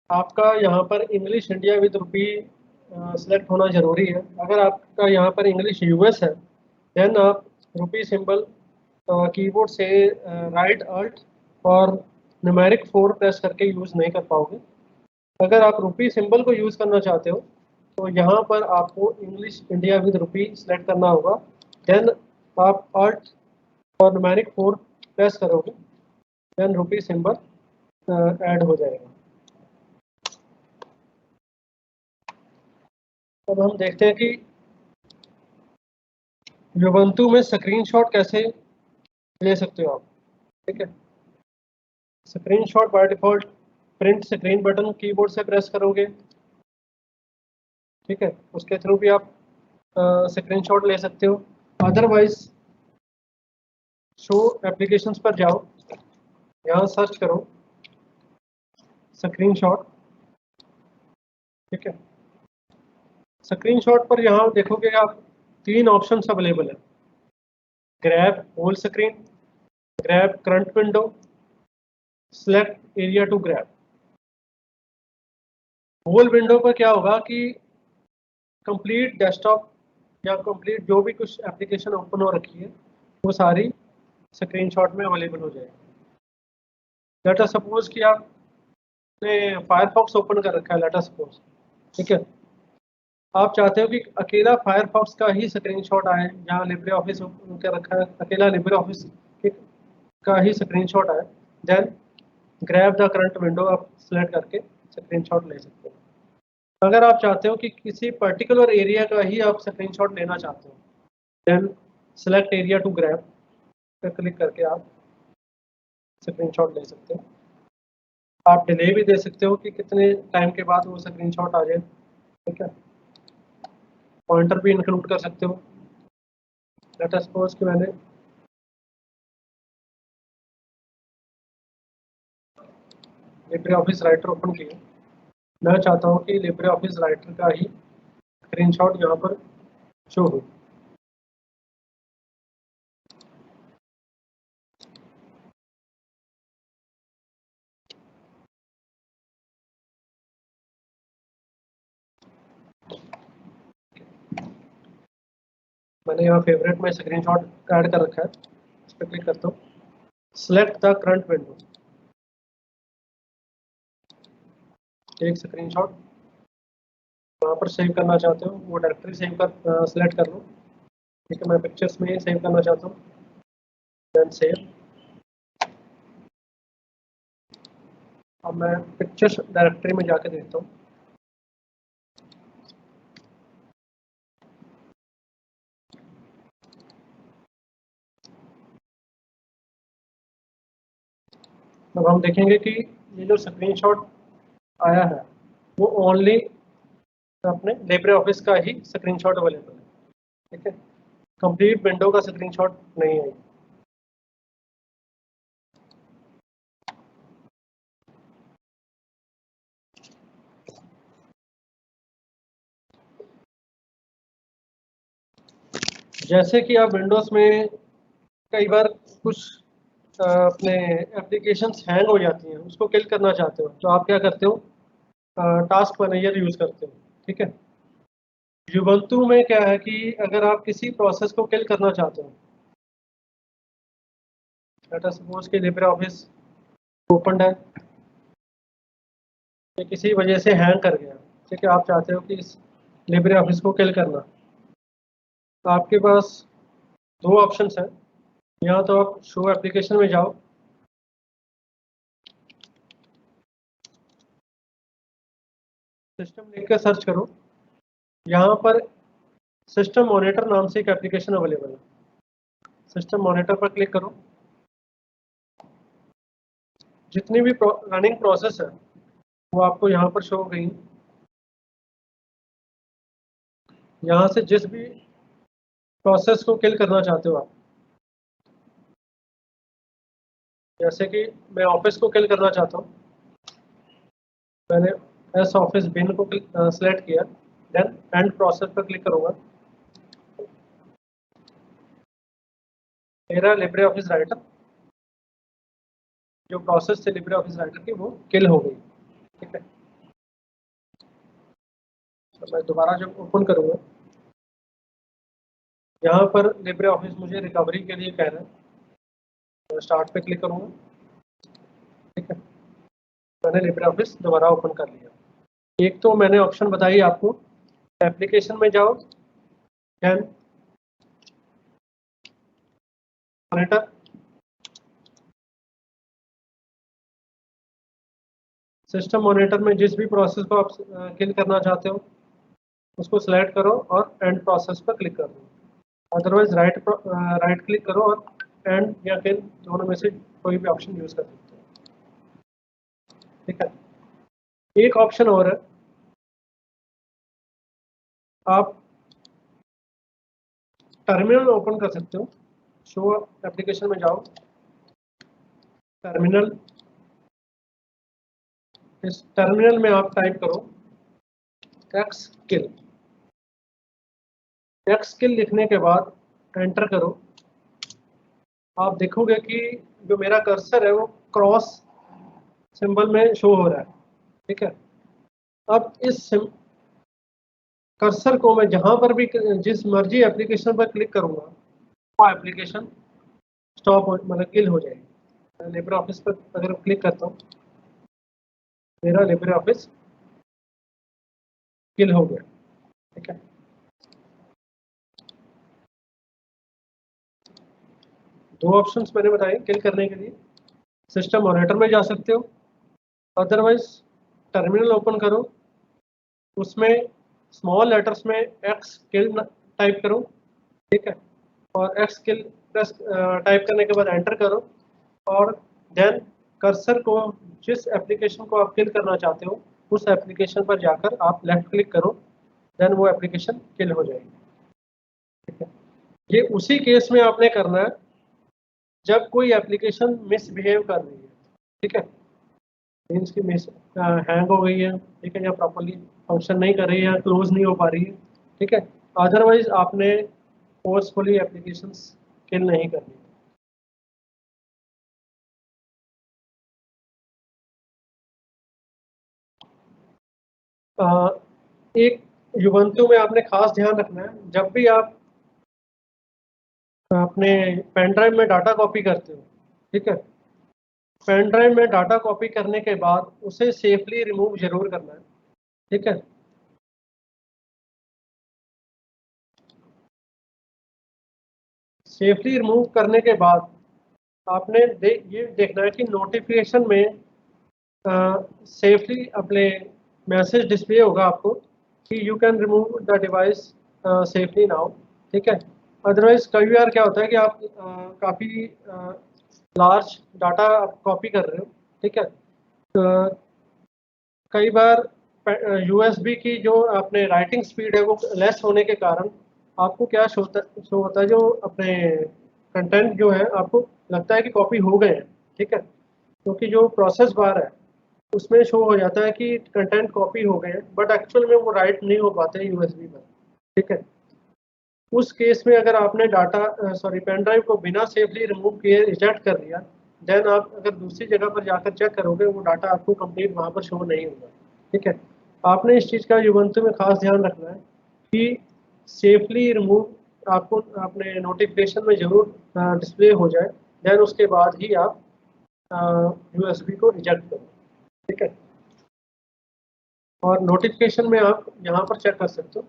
आपका यहाँ पर इंग्लिश इंडिया विद रूपी सेलेक्ट होना ज़रूरी है। अगर आपका यहाँ पर इंग्लिश यूएस है, देन आप रूपी सिंबल कीबोर्ड से राइट अल्ट और न्यूमेरिक 4 प्रेस करके यूज़ नहीं कर पाओगे। अगर आप रूपी सिंबल को यूज़ करना चाहते हो तो यहाँ पर आपको इंग्लिश इंडिया विद रूपी सेलेक्ट करना होगा, देन आप अल्ट और न्यूमेरिक 4 प्रेस करोगे, देन रूपी सिंबल ऐड हो जाएगा। अब हम देखते हैं कि यूबंतु में स्क्रीनशॉट कैसे ले सकते हो आप। ठीक है, screenshot by default print screen button keyboard से प्रेस करोगे। ठीक है, उसके थ्रू भी आप स्क्रीनशॉट ले सकते हो। अदरवाइज शो एप्लीकेशंस पर जाओ, यहाँ सर्च करो स्क्रीनशॉट। ठीक है, स्क्रीनशॉट पर यहाँ देखोगे आप 3 ऑप्शंस अवेलेबल है, grab whole screen, grab current window, select area to grab. Whole window पर क्या होगा कि कंप्लीट डेस्कटॉप या कंप्लीट जो भी कुछ एप्लीकेशन ओपन हो रखी है वो सारी स्क्रीनशॉट में अवेलेबल हो जाएगी। लेटा सपोज कि आपने फायरफॉक्स ओपन कर रखा है, लेटा सपोज। ठीक है, आप चाहते हो कि अकेला फायरफॉक्स का ही स्क्रीनशॉट आए, जहाँ लिब्रे ऑफिस ओपन कर रखा है अकेला लिब्रे ऑफिस का ही स्क्रीनशॉट आए, then grab the current window आप सेलेक्ट करके स्क्रीनशॉट ले सकते हो। अगर आप चाहते हो कि किसी पर्टिकुलर एरिया का ही आप स्क्रीनशॉट लेना चाहते हो, then select area to grab पर क्लिक करके आप स्क्रीनशॉट ले सकते हो। आप डिले भी दे सकते हो कि कितने टाइम के बाद वो स्क्रीनशॉट आ जाए। ठीक है, पॉइंटर भी इंक्लूड कर सकते हो। लेट अस सपोज कि मैंने लिब्रे ऑफिस राइटर ओपन किया। मैं चाहता हूँ कि लिब्रे ऑफिस राइटर का ही स्क्रीनशॉट यहाँ पर शो हो। मैंने यहाँ फेवरेट में स्क्रीनशॉट ऐड कर रखा है, इस पर क्लिक करता हूँ। सिलेक्ट द करंट विंडो, एक स्क्रीनशॉट वहाँ पर सेव करना चाहते हो वो डायरेक्टरी सेव कर सिलेक्ट कर लो। ठीक है, मैं पिक्चर्स में सेव करना चाहता हूँ, देन सेव। अब मैं पिक्चर्स डायरेक्टरी में जाके देखता हूँ। अब हम देखेंगे कि ये जो स्क्रीनशॉट आया है वो ओनली अपने लिब्रे ऑफिस का ही स्क्रीनशॉट अवेलेबल है। ठीक है, कंप्लीट विंडो का स्क्रीनशॉट नहीं है। जैसे कि आप विंडोज़ में कई बार कुछ अपने एप्लीकेशंस हैंग हो जाती हैं, उसको किल करना चाहते हो तो आप क्या करते हो, टास्क मैनेजर यूज़ करते हो। ठीक है, यूबंतु में क्या है कि अगर आप किसी प्रोसेस को किल करना चाहते हो, लेट अस सपोज कि लिब्रे ऑफिस ओपन है, ये किसी वजह से हैंग कर गया। ठीक है, आप चाहते हो कि इस लिब्रे ऑफिस को किल करना, तो आपके पास दो ऑप्शंस हैं। यहाँ तो आप शो एप्लीकेशन में जाओ, सिस्टम लिख कर सर्च करो, यहाँ पर सिस्टम मॉनिटर नाम से एक एप्लीकेशन अवेलेबल है। सिस्टम मॉनिटर पर क्लिक करो, जितनी भी रनिंग प्रोसेस है वो आपको यहाँ पर शो हो गई। यहाँ से जिस भी प्रोसेस को किल करना चाहते हो आप, जैसे कि मैं ऑफिस को किल करना चाहता हूँ, मैंने एस ऑफिस बिन को सिलेक्ट किया, देन एंड प्रोसेस पर क्लिक करूँगा। मेरा लिब्रे ऑफिस राइटर जो प्रोसेस थी लिब्रे ऑफिस राइटर की वो किल हो गई। ठीक है, तो मैं दोबारा जब ओपन करूँगा, यहाँ पर लिब्रे ऑफिस मुझे रिकवरी के लिए कह रहा है, तो स्टार्ट पे क्लिक करूँगा। ठीक है, मैंने लिब्रे ऑफिस दोबारा ओपन कर लिया। एक तो मैंने ऑप्शन बताई आपको, एप्लीकेशन में जाओ, देन मॉनिटर, सिस्टम मॉनिटर में जिस भी प्रोसेस को आप किल करना चाहते हो उसको सिलेक्ट करो और एंड प्रोसेस पर क्लिक करो। अदरवाइज राइट क्लिक करो और एंड या किल दोनों में से कोई भी ऑप्शन यूज कर सकते हो। ठीक है, एक ऑप्शन और है, आप टर्मिनल ओपन कर सकते हो। शो एप्लीकेशन में जाओ, टर्मिनल, इस टर्मिनल में आप टाइप करो एक्स किल। एक्स किल लिखने के बाद एंटर करो। आप देखोगे कि जो मेरा कर्सर है वो क्रॉस सिंबल में शो हो रहा है। ठीक है, अब इस कर्सर को मैं जहां पर भी जिस मर्जी एप्लीकेशन पर क्लिक करूंगा वो एप्लीकेशन स्टॉप हो, मतलब किल हो जाएगी। लिब्रे ऑफिस पर अगर क्लिक करता हूँ, मेरा लिब्रे ऑफिस किल हो गया। ठीक है, दो ऑप्शंस मैंने बताए किल करने के लिए। सिस्टम मॉनिटर में जा सकते हो, अदरवाइज टर्मिनल ओपन करो, उसमें स्मॉल लेटर्स में एक्स किल टाइप करो। ठीक है, और एक्स किल प्रेस टाइप करने के बाद एंटर करो और देन कर्सर को जिस एप्लीकेशन को आप किल करना चाहते हो उस एप्लीकेशन पर जाकर आप लेफ्ट क्लिक करो, देन वो एप्लीकेशन किल हो जाएगी। ठीक है, ये उसी केस में आपने करना है जब कोई एप्लीकेशन मिसबिहेव कर रही है। ठीक है, मीन्स की हैंग हो गई है, ठीक है, या प्रॉपरली फंक्शन नहीं कर रही है, क्लोज नहीं हो पा रही है, ठीक है। अदरवाइज आपने फोर्सफुली एप्लीकेशंस किल नहीं करनी। एक युबंतु में आपने खास ध्यान रखना है, जब भी आप अपने पेन ड्राइव में डाटा कॉपी करते हो, ठीक है, पेन ड्राइव में डाटा कॉपी करने के बाद उसे सेफली रिमूव जरूर करना है, ठीक है। सेफली रिमूव करने के बाद आपने ये देखना है कि नोटिफिकेशन में सेफली अपने मैसेज डिस्प्ले होगा आपको कि you can remove the device safely now, ठीक है। अदरवाइज कई बार क्या होता है कि आप काफ़ी लार्ज डाटा कॉपी कर रहे हो, ठीक है, तो कई बार यूएसबी की जो अपने राइटिंग स्पीड है वो लेस होने के कारण आपको क्या शो होता है, जो अपने कंटेंट जो है आपको लगता है कि कॉपी हो गए हैं, ठीक है, क्योंकि जो प्रोसेस बार है उसमें शो हो जाता है कि कंटेंट कॉपी हो गए हैं, बट एक्चुअल में वो राइट नहीं हो पाते यूएसबी पर, ठीक है। उस केस में अगर आपने डाटा पेन ड्राइव को बिना सेफली रिमूव किए रिजेक्ट कर दिया, देन आप अगर दूसरी जगह पर जाकर चेक करोगे वो डाटा आपको कंप्लीट वहाँ पर शो नहीं होगा, ठीक है। आपने इस चीज़ का युबंतु में खास ध्यान रखना है कि सेफली रिमूव आपको अपने नोटिफिकेशन में जरूर डिस्प्ले हो जाए, देन उसके बाद ही आप यूएसबी को रिजेक्ट करो, ठीक है। और नोटिफिकेशन में आप यहाँ पर चेक कर सकते हो,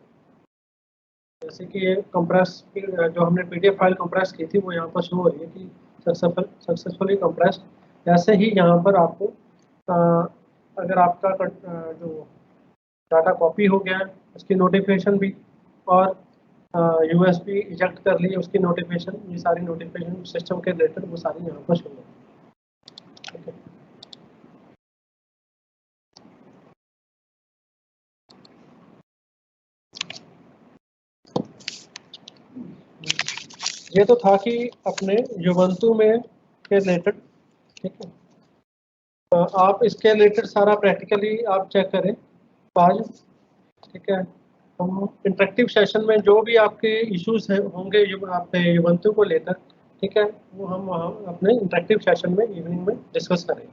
जैसे कि ये कंप्रेस जो हमने पीडीएफ फाइल कंप्रेस की थी वो यहाँ पर शो हो रही है कि सक्सेसफुली कंप्रेस्ड। ऐसे ही यहाँ पर आपको अगर आपका जो डाटा कॉपी हो गया है उसकी नोटिफिकेशन भी, और यूएसबी इजेक्ट कर ली उसकी नोटिफिकेशन, ये सारी नोटिफिकेशन सिस्टम के रिलेटेड वो सारी यहाँ पर शो हो रही है, ठीक है। ये तो था कि अपने युबंतु में के रिलेटेड, ठीक है। आप इसके रिलेटेड सारा प्रैक्टिकली आप चेक करें आज, ठीक है। हम इंटरेक्टिव सेशन में जो भी आपके इश्यूज होंगे अपने युबंतु को लेकर, ठीक है, वो हम वहाँ अपने इंटरेक्टिव सेशन में इवनिंग में डिस्कस करेंगे।